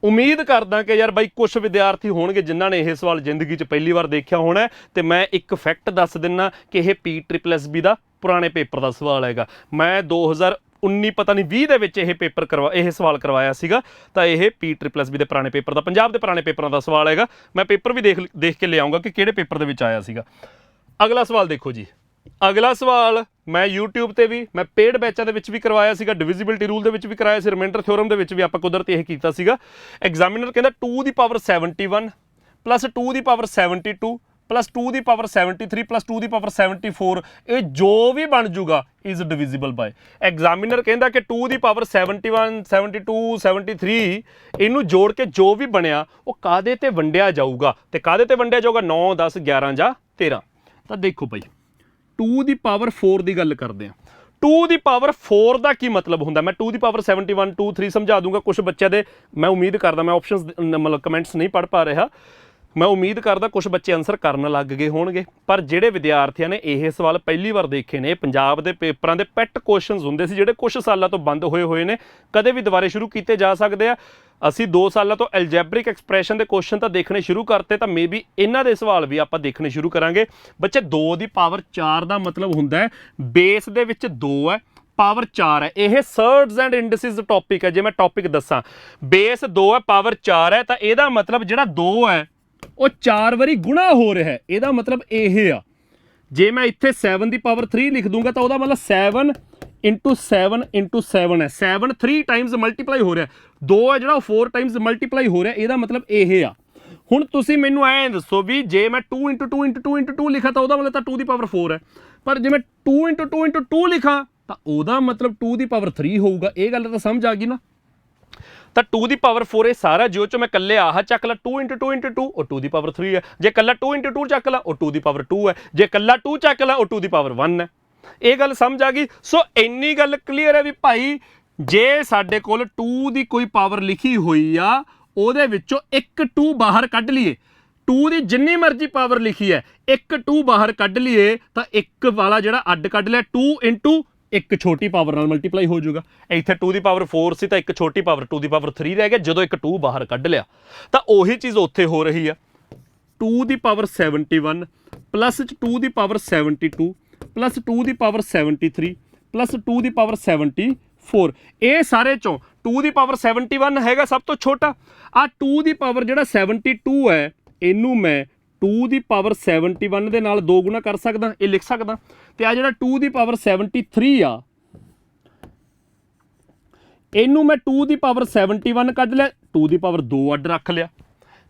ਉਮੀਦ ਕਰਦਾ ਕਿ ਯਾਰ ਬਾਈ ਕੁਝ ਵਿਦਿਆਰਥੀ ਹੋਣਗੇ ਜਿਨ੍ਹਾਂ ਨੇ ਇਹ ਸਵਾਲ ਜ਼ਿੰਦਗੀ 'ਚ ਪਹਿਲੀ ਵਾਰ ਦੇਖਿਆ ਹੋਣਾ। ਤੇ ਮੈਂ ਇੱਕ ਫੈਕਟ ਦੱਸ ਦਿੰਨਾ ਕਿ ਇਹ PSSB ਦਾ ਪੁਰਾਣੇ ਪੇਪਰ ਦਾ ਸਵਾਲ ਹੈਗਾ। ਮੈਂ 2019 ਪਤਾ ਨਹੀਂ 20 ਦੇ ਵਿੱਚ ਇਹ ਸਵਾਲ ਕਰਵਾਇਆ ਸੀਗਾ। ਤਾਂ ਇਹ PSSB ਦੇ ਪੁਰਾਣੇ ਪੇਪਰ ਦਾ, ਪੰਜਾਬ ਦੇ ਪੁਰਾਣੇ ਪੇਪਰਾਂ ਦਾ ਸਵਾਲ ਹੈਗਾ। ਮੈਂ ਪੇਪਰ ਵੀ ਦੇਖ ਕੇ ਲਿਆਉਂਗਾ ਕਿ ਕਿਹੜੇ ਪੇਪਰ ਦੇ ਵਿੱਚ ਆਇਆ ਸੀਗਾ। ਅਗਲਾ ਸਵਾਲ ਦੇਖੋ ਜੀ। ਅਗਲਾ ਸਵਾਲ ਮੈਂ YouTube ਤੇ ਵੀ, ਮੈਂ ਪੇਡ ਬੈਚਾਂ ਦੇ ਵਿੱਚ ਵੀ ਕਰਵਾਇਆ ਸੀਗਾ, ਡਿਵਿਜ਼ਿਬਿਲਿਟੀ ਰੂਲ ਦੇ ਵਿੱਚ ਵੀ ਕਰਾਇਆ ਸੀ, ਰਿਮਾਈਂਡਰ ਥਿਓਰਮ ਦੇ ਵਿੱਚ ਵੀ ਆਪਾਂ ਕੁਦਰਤੀ ਇਹ ਕੀਤਾ ਸੀਗਾ। ਐਗਜ਼ਾਮੀਨਰ ਕਹਿੰਦਾ 2 ਦੀ ਪਾਵਰ 71 ਪਲੱਸ 2 ਦੀ ਪਾਵਰ 72 ਪਲੱਸ 2 ਦੀ ਪਾਵਰ 73 ਪਲੱਸ 2 ਦੀ ਪਾਵਰ 74 ਇਹ ਜੋ ਵੀ ਬਣ ਜੂਗਾ ਇਜ਼ ਡਿਵਿਜ਼ੀਬਲ ਬਾਏ। ਐਗਜ਼ਾਮੀਨਰ ਕਹਿੰਦਾ ਕਿ 2 ਦੀ ਪਾਵਰ 71 72 73 ਇਹਨੂੰ ਜੋੜ ਕੇ ਜੋ ਵੀ ਬਣਿਆ ਉਹ ਕਾਹਦੇ ਤੇ ਵੰਡਿਆ ਜਾਊਗਾ, ਤੇ ਕਾਹਦੇ ਤੇ ਵੰਡਿਆ ਜਾਊਗਾ 9 10 11 ਜਾਂ 13। ਤਾਂ ਦੇਖੋ ਭਾਈ 2 ਦੀ ਪਾਵਰ 4 ਦੀ ਗੱਲ ਕਰਦੇ ਹਾਂ। 2 ਦੀ ਪਾਵਰ 4 ਦਾ ਕੀ ਮਤਲਬ ਹੁੰਦਾ? ਮੈਂ 2 ਦੀ ਪਾਵਰ 71 2 3 ਸਮਝਾ ਦੂੰਗਾ। ਕੁਝ ਬੱਚਿਆਂ ਦੇ ਮੈਂ ਉਮੀਦ ਕਰਦਾ, ਮੈਂ ਆਪਸ਼ਨਸ ਮਤਲਬ ਕਮੈਂਟਸ ਨਹੀਂ ਪੜ੍ਹ ਪਾ ਰਿਹਾ, ਮੈਂ ਉਮੀਦ ਕਰਦਾ ਕੁਝ ਬੱਚੇ ਆਨਸਰ ਕਰਨ ਲੱਗ ਗਏ ਹੋਣਗੇ। ਪਰ ਜਿਹੜੇ ਵਿਦਿਆਰਥੀਆਂ ਨੇ ਇਹ ਸਵਾਲ ਪਹਿਲੀ ਵਾਰ ਦੇਖੇ ਨੇ, ਪੰਜਾਬ ਦੇ ਪੇਪਰਾਂ ਦੇ ਪੈਟ ਕੁਐਸਚਨਸ ਹੁੰਦੇ ਸੀ ਜਿਹੜੇ ਕੁਝ ਸਾਲਾਂ ਤੋਂ ਬੰਦ ਹੋਏ ਨੇ, ਕਦੇ ਵੀ ਦੁਬਾਰੇ ਸ਼ੁਰੂ ਕੀਤੇ ਜਾ ਸਕਦੇ ਆ। ਅਸੀਂ 2 ਸਾਲਾਂ ਤੋਂ ਐਲਜੈਬਰਿਕ ਐਕਸਪ੍ਰੈਸ਼ਨ ਦੇ ਕੁਐਸਚਨ ਤਾਂ ਦੇਖਣੇ ਸ਼ੁਰੂ ਕਰਤੇ, ਤਾਂ ਮੇਬੀ ਇਹਨਾਂ ਦੇ ਸਵਾਲ ਵੀ ਆਪਾਂ ਦੇਖਣੇ ਸ਼ੁਰੂ ਕਰਾਂਗੇ। ਬੱਚੇ 2 ਦੀ ਪਾਵਰ 4 ਦਾ ਮਤਲਬ ਹੁੰਦਾ ਹੈ ਬੇਸ ਦੇ ਵਿੱਚ 2 ਹੈ, ਪਾਵਰ 4 ਹੈ। ਇਹ ਸਰਡਸ ਐਂਡ ਇੰਡਸਿਸ ਟੌਪਿਕ ਹੈ। ਜੇ ਮੈਂ ਟੌਪਿਕ ਦੱਸਾਂ, ਬੇਸ 2 ਹੈ, ਪਾਵਰ 4 ਹੈ, ਤਾਂ ਇਹਦਾ ਮਤਲਬ ਜਿਹੜਾ 2 ਹੈ ਉਹ 4 ਵਾਰੀ ਗੁਣਾ ਹੋ ਰਿਹਾ ਹੈ। ਇਹਦਾ ਮਤਲਬ ਇਹ ਆ, ਜੇ ਮੈਂ ਇੱਥੇ 7 ਦੀ ਪਾਵਰ 3 ਲਿਖ ਦੂੰਗਾ ਤਾਂ ਉਹਦਾ ਮਤਲਬ 7 ਇੰਟੂ 7 ਇੰਟੂ 7 ਹੈ। 7 3 ਟਾਈਮਸ ਮਲਟੀਪਲਾਈ ਹੋ ਰਿਹਾ, 2 ਹੈ ਜਿਹੜਾ ਉਹ 4 ਟਾਈਮਸ ਮਲਟੀਪਲਾਈ ਹੋ ਰਿਹਾ। ਇਹਦਾ ਮਤਲਬ ਇਹ ਆ। ਹੁਣ ਤੁਸੀਂ ਮੈਨੂੰ ਐਂ ਦੱਸੋ ਵੀ ਜੇ ਮੈਂ 2 ਇੰਟੂ 2 ਇੰਟੂ 2 ਇੰਟੂ 2 ਲਿਖਾ ਤਾਂ ਉਹਦਾ ਮਤਲਬ ਤਾਂ 2 ਦੀ ਪਾਵਰ 4 ਹੈ, ਪਰ ਜੇ ਮੈਂ 2 ਇੰਟੂ 2 ਇੰਟੂ 2 ਲਿਖਾਂ ਤਾਂ ਉਹਦਾ ਮਤਲਬ 2 ਦੀ ਪਾਵਰ 3 ਹੋਊਗਾ। ਇਹ ਗੱਲ ਤਾਂ ਸਮਝ ਆ ਗਈ ਨਾ। ਤਾਂ 2 ਦੀ ਪਾਵਰ 4 ਇਹ ਸਾਰਾ ਜੋ ਚ ਮੈਂ ਕੱਲੇ ਆਹ ਚੱਕ ਲਾ 2 × 2 × 2 ਉਹ 2 ਦੀ ਪਾਵਰ 3 ਹੈ, ਜੇ ਕੱਲਾ 2 × 2 ਚੱਕ ਲਾ ਉਹ 2 ਦੀ ਪਾਵਰ 2 ਹੈ, ਜੇ ਕੱਲਾ 2 ਚੱਕ ਲਾ ਉਹ 2 ਦੀ ਪਾਵਰ 1 ਹੈ। ਇਹ ਗੱਲ ਸਮਝ ਆ ਗਈ। ਸੋ ਇੰਨੀ ਗੱਲ ਕਲੀਅਰ ਹੈ ਵੀ ਭਾਈ ਜੇ ਸਾਡੇ ਕੋਲ 2 ਦੀ ਕੋਈ ਪਾਵਰ ਲਿਖੀ ਹੋਈ ਆ ਉਹਦੇ ਵਿੱਚੋਂ ਇੱਕ 2 ਬਾਹਰ ਕੱਢ ਲਈਏ, 2 ਦੀ ਜਿੰਨੀ ਮਰਜ਼ੀ ਪਾਵਰ ਲਿਖੀ ਹੈ ਇੱਕ 2 ਬਾਹਰ ਕੱਢ ਲਈਏ ਤਾਂ ਇੱਕ ਵਾਲਾ ਜਿਹੜਾ ਅੱਡ ਕੱਢ ਲਿਆ 2 × ਇੱਕ ਛੋਟੀ ਪਾਵਰ ਨਾਲ ਮਲਟੀਪਲਾਈ ਹੋ ਜਾਊਗਾ। ਇੱਥੇ 2 ਦੀ ਪਾਵਰ 4 ਸੀ ਤਾਂ ਇੱਕ ਛੋਟੀ ਪਾਵਰ 2 ਦੀ ਪਾਵਰ 3 ਰਹਿ ਗਿਆ। ਜਦੋਂ ਇੱਕ 2 ਬਾਹਰ ਕੱਢ ਲਿਆ ਤਾਂ ਉਹੀ ਚੀਜ਼ ਉੱਥੇ ਹੋ ਰਹੀ ਆ। 2 ਦੀ ਪਾਵਰ 71 ਪਲੱਸ 2 ਦੀ ਪਾਵਰ 72 ਪਲੱਸ 2 ਦੀ ਪਾਵਰ 73 ਪਲੱਸ 2 ਦੀ ਪਾਵਰ 74। ਇਹ ਸਾਰੇ ਚੋਂ 2 ਦੀ ਪਾਵਰ 71 ਹੈਗਾ ਸਭ ਤੋਂ ਛੋਟਾ। ਆ 2 ਦੀ ਪਾਵਰ ਜਿਹੜਾ 72 ਹੈ ਇਹਨੂੰ ਮੈਂ 2 ਦੀ ਪਾਵਰ 71 ਦੇ ਨਾਲ 2 ਗੁਣਾ ਕਰ ਸਕਦਾ, ਇਹ ਲਿਖ ਸਕਦਾ। ਤੇ ਆ ਜਿਹੜਾ 2 ਦੀ ਪਾਵਰ 73 ਆ ਇਹਨੂੰ ਮੈਂ 2 ਦੀ ਪਾਵਰ 71 ਕੱਢ ਲਿਆ, 2 ਦੀ ਪਾਵਰ 2 ਅੱਡ ਰੱਖ ਲਿਆ।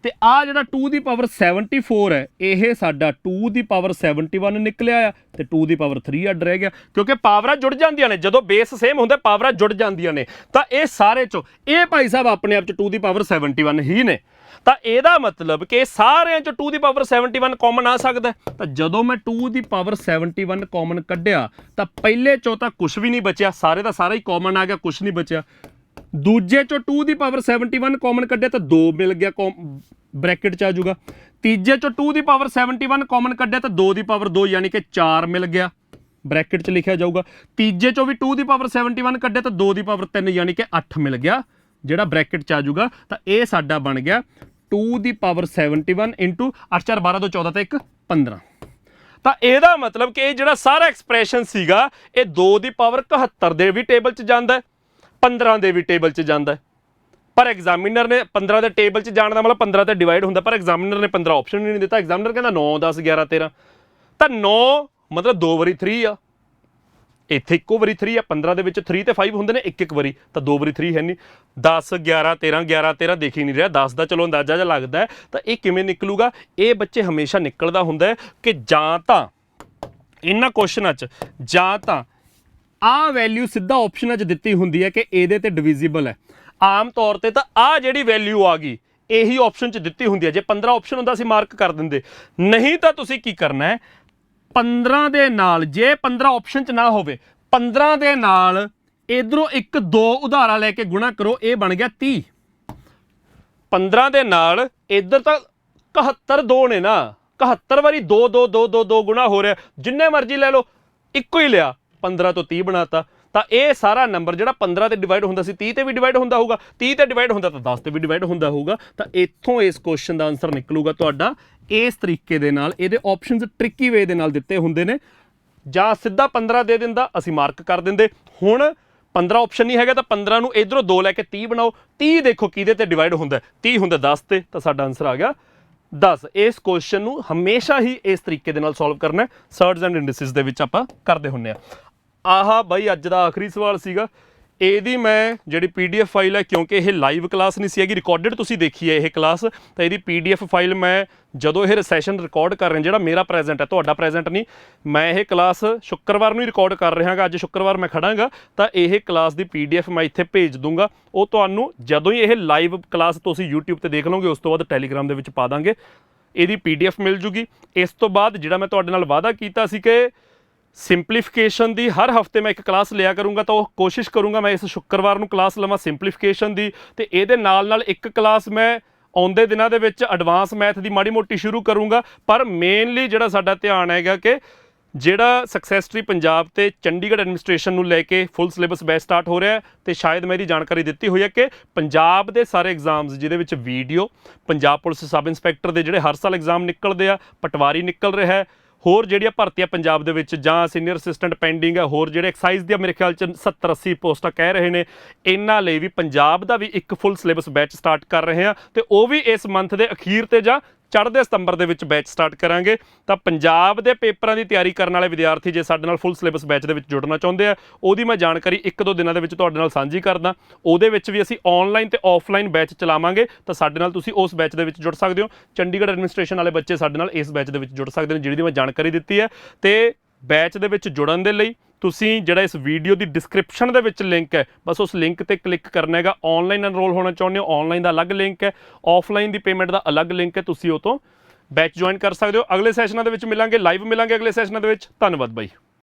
ਤੇ ਆ ਜਿਹੜਾ 2 ਦੀ ਪਾਵਰ 74 ਹੈ ਇਹ ਸਾਡਾ 2 ਦੀ ਪਾਵਰ 71 ਨਿਕਲਿਆ ਆ ਤੇ 2 ਦੀ ਪਾਵਰ 3 ਅੱਡ ਰਹਿ ਗਿਆ, ਕਿਉਂਕਿ ਪਾਵਰਾਂ ਜੁੜ ਜਾਂਦੀਆਂ ਨੇ ਜਦੋਂ ਬੇਸ ਸੇਮ ਹੁੰਦਾ, ਪਾਵਰਾਂ ਜੁੜ ਜਾਂਦੀਆਂ ਨੇ। ਤਾਂ ਇਹ ਸਾਰੇ ਚੋਂ ਇਹ ਭਾਈ ਸਾਹਿਬ ਆਪਣੇ ਆਪ ਚ 2 ਦੀ ਪਾਵਰ 71 ਹੀ ਨੇ। ਤਾਂ ਇਹਦਾ ਮਤਲਬ ਕਿ ਸਾਰਿਆਂ ਚੋਂ 2 ਦੀ ਪਾਵਰ 71 ਕਾਮਨ ਆ ਸਕਦਾ। ਤਾਂ ਜਦੋਂ ਮੈਂ 2 ਦੀ ਪਾਵਰ 71 ਕਾਮਨ ਕੱਢਿਆ ਤਾਂ ਪਹਿਲੇ ਚੋਂ ਤਾਂ ਕੁਝ ਵੀ ਨਹੀਂ ਬਚਿਆ, ਸਾਰੇ ਦਾ ਸਾਰਾ ਹੀ ਕਾਮਨ ਆ ਗਿਆ, ਕੁਝ ਨਹੀਂ ਬਚਿਆ। ਦੂਜੇ ਚੋਂ 2 ਦੀ ਪਾਵਰ 71 ਕਾਮਨ ਕੱਢਿਆ ਤਾਂ 2 ਮਿਲ ਗਿਆ, ਬ੍ਰੈਕਟ ਚ ਆ ਜਾਊਗਾ। ਤੀਜੇ ਚੋਂ 2 ਦੀ ਪਾਵਰ 71 ਕਾਮਨ ਕੱਢਿਆ ਤਾਂ 2 ਦੀ ਪਾਵਰ 2 ਯਾਨੀ ਕਿ 4 ਮਿਲ ਗਿਆ, ਬ੍ਰੈਕਟ ਚ ਲਿਖਿਆ ਜਾਊਗਾ। ਤੀਜੇ ਚੋਂ ਵੀ 2 ਦੀ ਪਾਵਰ 71 ਕੱਢਿਆ ਤਾਂ 2 ਦੀ ਪਾਵਰ 3 ਯਾਨੀ ਕਿ 8 ਮਿਲ ਗਿਆ, ਜਿਹੜਾ ਬ੍ਰੈਕਟ ਚ ਆ ਜਾਊਗਾ। ਤਾਂ ਇਹ ਸਾਡਾ ਬਣ ਗਿਆ 2 ਦੀ ਪਾਵਰ 71 ਇੰਟੂ 8 4 12 2 14 ਤੇ 1 15। ਤਾਂ ਇਹਦਾ ਮਤਲਬ ਕਿ ਇਹ ਜਿਹੜਾ ਸਾਰਾ ਐਕਸਪ੍ਰੈਸ਼ਨ ਸੀਗਾ ਇਹ 2 ਦੀ ਪਾਵਰ 71 ਦੇ ਵੀ ਟੇਬਲ 'ਚ ਜਾਂਦਾ, 15 ਦੇ ਵੀ ਟੇਬਲ 'ਚ ਜਾਂਦਾ। ਪਰ ਐਗਜ਼ਾਮੀਨਰ ਨੇ 15 ਦੇ ਟੇਬਲ 'ਚ ਜਾਣ ਦਾ ਮਤਲਬ 15 ਤੇ ਡਿਵਾਈਡ ਹੁੰਦਾ, ਪਰ ਐਗਜ਼ਾਮੀਨਰ ਨੇ 15 ਆਪਸ਼ਨ ਹੀ ਨਹੀਂ ਦਿੱਤਾ। ਐਗਜ਼ਾਮੀਨਰ ਕਹਿੰਦਾ 9 10 11 13, ਤਾਂ 9 ਮਤਲਬ 2 ਵਾਰੀ 3 ਆ, ਇੱਥੇ ਇੱਕੋ ਵਾਰੀ 3 ਆ। 15 ਦੇ ਵਿੱਚ 3 ਤੇ 5 ਹੁੰਦੇ ਨੇ ਇੱਕ ਵਾਰੀ, ਤਾਂ 2 ਵਾਰੀ 3 ਹੈ ਨਹੀਂ। 10 11 13 11 13 ਦੇਖ ਹੀ ਨਹੀਂ ਰਿਹਾ, 10 ਦਾ ਚਲੋ ਅੰਦਾਜ਼ਾ ਜਿਹਾ ਲੱਗਦਾ। ਤਾਂ ਇਹ ਕਿਵੇਂ ਨਿਕਲੂਗਾ? ਇਹ ਬੱਚੇ ਹਮੇਸ਼ਾ ਨਿਕਲਦਾ ਹੁੰਦਾ ਕਿ ਜਾਂ ਤਾਂ ਇਹਨਾਂ ਕੁਐਸਚਨਾਂ 'ਚ ਜਾਂ ਤਾਂ ਆਹ ਵੈਲਿਊ ਸਿੱਧਾ ਆਪਸ਼ਨਾਂ 'ਚ ਦਿੱਤੀ ਹੁੰਦੀ ਹੈ ਕਿ ਇਹਦੇ ਤੇ ਡਿਵੀਜ਼ੀਬਲ ਹੈ। ਆਮ ਤੌਰ ਤੇ ਤਾਂ ਆਹ ਜਿਹੜੀ ਵੈਲਿਊ ਆ ਗਈ ਇਹੀ ਆਪਸ਼ਨ 'ਚ ਦਿੱਤੀ ਹੁੰਦੀ ਹੈ। ਜੇ 15 ਆਪਸ਼ਨ ਹੁੰਦਾ ਅਸੀਂ ਮਾਰਕ ਕਰ ਦਿੰਦੇ, ਨਹੀਂ ਤਾਂ ਤੁਸੀਂ ਕੀ ਕਰਨਾ ਹੈ 15 ਦੇ ਨਾਲ, ਜੇ 15 ਆਪਸ਼ਨ 'ਚ ਨਾ ਹੋਵੇ 15 ਦੇ ਨਾਲ ਇਧਰੋਂ 1 2 ਉਧਾਰਾ ਲੈ ਕੇ ਗੁਣਾ ਕਰੋ, ਇਹ ਬਣ ਗਿਆ 30। 15 ਦੇ ਨਾਲ ਇੱਧਰ ਤਾਂ 71 2 ਨੇ ਨਾ, 71 ਵਾਰੀ 2 2 2 2 2 ਗੁਣਾ ਹੋ ਰਿਹਾ, ਜਿੰਨੇ ਮਰਜ਼ੀ ਲੈ ਲਓ, ਇੱਕੋ ਹੀ ਲਿਆ, 15 ਤੋਂ 30 ਬਣਾਤਾ। ਤਾਂ ਇਹ ਸਾਰਾ ਨੰਬਰ ਜਿਹੜਾ 15 ਤੇ ਡਿਵਾਈਡ ਹੁੰਦਾ ਸੀ 30 ਤੇ ਵੀ ਡਿਵਾਈਡ ਹੁੰਦਾ ਹੋਊਗਾ, 30 ਤੇ ਡਿਵਾਈਡ ਹੁੰਦਾ ਤਾਂ 10 ਤੇ ਵੀ ਡਿਵਾਈਡ ਹੁੰਦਾ ਹੋਊਗਾ। ਤਾਂ ਇੱਥੋਂ ਇਸ ਕੁਐਸਚਨ ਦਾ ਆਨਸਰ ਨਿਕਲੂਗਾ ਤੁਹਾਡਾ ਇਸ ਤਰੀਕੇ ਦੇ ਨਾਲ। ਇਹਦੇ ਆਪਸ਼ਨਸ ਟ੍ਰਿਕੀ ਵੇ ਦੇ ਨਾਲ ਦਿੱਤੇ ਹੁੰਦੇ ਨੇ, ਜਾਂ ਸਿੱਧਾ 15 ਦੇ ਦਿੰਦਾ ਅਸੀਂ ਮਾਰਕ ਕਰ ਦਿੰਦੇ। ਹੁਣ 15 ਆਪਸ਼ਨ ਨਹੀਂ ਹੈਗਾ ਤਾਂ 15 ਨੂੰ ਇਧਰੋਂ 2 ਲੈ ਕੇ 30 ਬਣਾਓ, 30 ਦੇਖੋ ਕਿਹਦੇ ਤੇ ਡਿਵਾਈਡ ਹੁੰਦਾ, 30 ਹੁੰਦਾ 10 ਤੇ, ਤਾਂ ਸਾਡਾ ਆਨਸਰ ਆ ਗਿਆ 10। ਇਸ ਕੁਐਸਚਨ ਨੂੰ ਹਮੇਸ਼ਾ ਹੀ ਇਸ ਤਰੀਕੇ ਦੇ ਨਾਲ ਸੋਲਵ ਕਰਨਾ, ਸਰਟਸ ਐਂਡ ਇੰਡਿਸਿਸ ਦੇ ਵਿੱਚ ਆਪਾਂ ਕਰਦੇ ਹੁੰਦੇ ਆ। ਆਹ ਬਾਈ ਅੱਜ ਦਾ ਆਖਰੀ ਸਵਾਲ ਸੀਗਾ। ਇਹਦੀ ਮੈਂ ਜਿਹੜੀ PDF ਫਾਈਲ ਹੈ, ਕਿਉਂਕਿ ਇਹ ਲਾਈਵ ਕਲਾਸ ਨਹੀਂ ਸੀ ਹੈਗੀ, ਰਿਕਾਰਡਡ ਤੁਸੀਂ ਦੇਖੀ ਹੈ ਇਹ ਕਲਾਸ, ਤਾਂ ਇਹਦੀ PDF ਫਾਈਲ ਮੈਂ ਜਦੋਂ ਇਹ ਸੈਸ਼ਨ ਰਿਕਾਰਡ ਕਰ ਰਿਹਾ, ਜਿਹੜਾ ਮੇਰਾ ਪ੍ਰੈਜ਼ੈਂਟ ਹੈ, ਤੁਹਾਡਾ ਪ੍ਰੈਜ਼ੈਂਟ ਨਹੀਂ, ਮੈਂ ਇਹ ਕਲਾਸ ਸ਼ੁੱਕਰਵਾਰ ਨੂੰ ਹੀ ਰਿਕਾਰਡ ਕਰ ਰਿਹਾ ਹਾਂ। ਅੱਜ ਸ਼ੁੱਕਰਵਾਰ ਮੈਂ ਖੜਾਂਗਾ, ਤਾਂ ਇਹ ਕਲਾਸ ਦੀ PDF ਮੈਂ ਇੱਥੇ ਭੇਜ ਦੂੰਗਾ। ਉਹ ਤੁਹਾਨੂੰ ਜਦੋਂ ਹੀ ਇਹ ਲਾਈਵ ਕਲਾਸ ਤੁਸੀਂ YouTube ਤੇ ਦੇਖ ਲਓਗੇ ਉਸ ਤੋਂ ਬਾਅਦ ਟੈਲੀਗ੍ਰਾਮ ਦੇ ਵਿੱਚ ਪਾ ਦਾਂਗੇ, ਇਹਦੀ PDF ਮਿਲ ਜੂਗੀ। ਇਸ ਤੋਂ ਬਾਅਦ ਜਿਹੜਾ ਮੈਂ ਤੁਹਾਡੇ ਨਾਲ ਵਾਅਦਾ ਕੀਤਾ ਸੀ ਕਿ ਸਿੰਪਲੀਫਿਕੇਸ਼ਨ ਦੀ ਹਰ ਹਫਤੇ ਮੈਂ ਇੱਕ ਕਲਾਸ ਲਿਆ ਕਰੂੰਗਾ, ਤਾਂ ਉਹ ਕੋਸ਼ਿਸ਼ ਕਰੂੰਗਾ ਮੈਂ ਇਸ ਸ਼ੁੱਕਰਵਾਰ ਨੂੰ ਕਲਾਸ ਲਵਾਂ ਸਿੰਪਲੀਫਿਕੇਸ਼ਨ ਦੀ, ਤੇ ਇਹਦੇ ਨਾਲ ਨਾਲ ਇੱਕ ਕਲਾਸ ਮੈਂ ਆਉਂਦੇ ਦਿਨਾਂ ਦੇ ਵਿੱਚ ਐਡਵਾਂਸ ਮੈਥ ਦੀ ਮਾੜੀ ਮੋਟੀ ਸ਼ੁਰੂ ਕਰੂੰਗਾ। ਪਰ ਮੇਨਲੀ ਜਿਹੜਾ ਸਾਡਾ ਧਿਆਨ ਹੈਗਾ ਕਿ ਜਿਹੜਾ ਸਕਸੈਸ ਟਰੀ ਪੰਜਾਬ ਤੇ ਚੰਡੀਗੜ੍ਹ ਐਡਮਿਨਿਸਟ੍ਰੇਸ਼ਨ ਨੂੰ ਲੈ ਕੇ ਫੁੱਲ ਸਿਲੇਬਸ ਬੈਚ ਸਟਾਰਟ ਹੋ ਰਿਹਾ, ਤੇ ਸ਼ਾਇਦ ਮੈਂ ਇਹਦੀ ਜਾਣਕਾਰੀ ਦਿੱਤੀ ਹੋਈ ਹੈ ਕਿ ਪੰਜਾਬ ਦੇ ਸਾਰੇ ਐਗਜ਼ਾਮਸ ਜਿਹਦੇ ਵਿੱਚ video, Punjab police sub inspector ਦੇ ਜਿਹੜੇ ਹਰ ਸਾਲ ਐਗਜ਼ਾਮ ਨਿਕਲਦੇ ਆ, ਪਟਵਾਰੀ ਨਿਕਲ ਰਿਹਾ ਹੈ, ਹੋਰ ਜਿਹੜੀਆਂ ਭਰਤੀਆਂ ਪੰਜਾਬ ਦੇ ਵਿੱਚ ਜਾਂ ਸੀਨੀਅਰ ਅਸਿਸਟੈਂਟ ਪੈਂਡਿੰਗ ਹੈ, ਹੋਰ ਜਿਹੜੇ ਐਕਸਾਈਜ਼ ਦੀਆਂ ਮੇਰੇ ਖਿਆਲ 'ਚ 70 80 ਪੋਸਟਾਂ ਕਹਿ ਰਹੇ ਨੇ, ਇਹਨਾਂ ਲਈ ਵੀ ਪੰਜਾਬ ਦਾ ਵੀ ਇੱਕ ਫੁੱਲ ਸਿਲੇਬਸ ਬੈਚ ਸਟਾਰਟ ਕਰ ਰਹੇ ਹਾਂ, ਤੇ ਉਹ ਵੀ ਇਸ ਮੰਥ ਦੇ ਅਖੀਰ ਤੇ ਜਾਂ ਚੜ੍ਹਦੇ ਸਤੰਬਰ ਦੇ ਵਿੱਚ ਬੈਚ ਸਟਾਰਟ ਕਰਾਂਗੇ। ਤਾਂ ਪੰਜਾਬ ਦੇ ਪੇਪਰਾਂ ਦੀ ਤਿਆਰੀ ਕਰਨ ਵਾਲੇ ਵਿਦਿਆਰਥੀ ਜੇ ਸਾਡੇ ਨਾਲ ਫੁੱਲ ਸਿਲੇਬਸ ਬੈਚ ਦੇ ਵਿੱਚ ਜੁੜਨਾ ਚਾਹੁੰਦੇ ਆ, ਉਹਦੀ ਮੈਂ ਜਾਣਕਾਰੀ 1-2 ਦਿਨਾਂ ਦੇ ਵਿੱਚ ਤੁਹਾਡੇ ਨਾਲ ਸਾਂਝੀ ਕਰਦਾ। ਉਹਦੇ ਵਿੱਚ ਵੀ ਅਸੀਂ ਆਨਲਾਈਨ ਤੇ ਆਫਲਾਈਨ ਬੈਚ ਚਲਾਵਾਂਗੇ, ਤਾਂ ਸਾਡੇ ਨਾਲ ਤੁਸੀਂ ਉਸ ਬੈਚ ਦੇ ਵਿੱਚ ਜੁੜ ਸਕਦੇ ਹੋ। ਚੰਡੀਗੜ੍ਹ ਐਡਮਿਨਿਸਟ੍ਰੇਸ਼ਨ ਵਾਲੇ ਬੱਚੇ ਸਾਡੇ ਨਾਲ ਇਸ ਬੈਚ ਦੇ ਵਿੱਚ ਜੁੜ ਸਕਦੇ ਨੇ, ਜਿਹਦੀ ਮੈਂ ਜਾਣਕਾਰੀ ਦਿੱਤੀ ਹੈ। ਤੇ ਬੈਚ ਦੇ ਵਿੱਚ ਜੁੜਨ ਦੇ ਲਈ ਤੁਸੀਂ ਜਿਹੜਾ ਇਸ ਵੀਡੀਓ ਦੀ ਡਿਸਕ੍ਰਿਪਸ਼ਨ ਦੇ ਵਿੱਚ ਲਿੰਕ ਹੈ, ਬਸ ਉਸ ਲਿੰਕ ਤੇ ਕਲਿੱਕ ਕਰਨਾ ਹੈਗਾ। ਆਨਲਾਈਨ ਐਨਰੋਲ ਹੋਣਾ ਚਾਹੁੰਦੇ ਹੋ, ਆਨਲਾਈਨ ਦਾ ਅਲੱਗ ਲਿੰਕ ਹੈ, ਆਫਲਾਈਨ ਦੀ ਪੇਮੈਂਟ ਦਾ ਅਲੱਗ ਲਿੰਕ ਹੈ, ਤੁਸੀਂ ਉਹ ਤੋਂ ਬੈਚ ਜੁਆਇਨ ਕਰ ਸਕਦੇ ਹੋ। ਅਗਲੇ ਸੈਸ਼ਨਾਂ ਦੇ ਵਿੱਚ ਮਿਲਾਂਗੇ, ਲਾਈਵ ਮਿਲਾਂਗੇ ਅਗਲੇ ਸੈਸ਼ਨਾਂ ਦੇ ਵਿੱਚ। ਧੰਨਵਾਦ ਬਾਈ।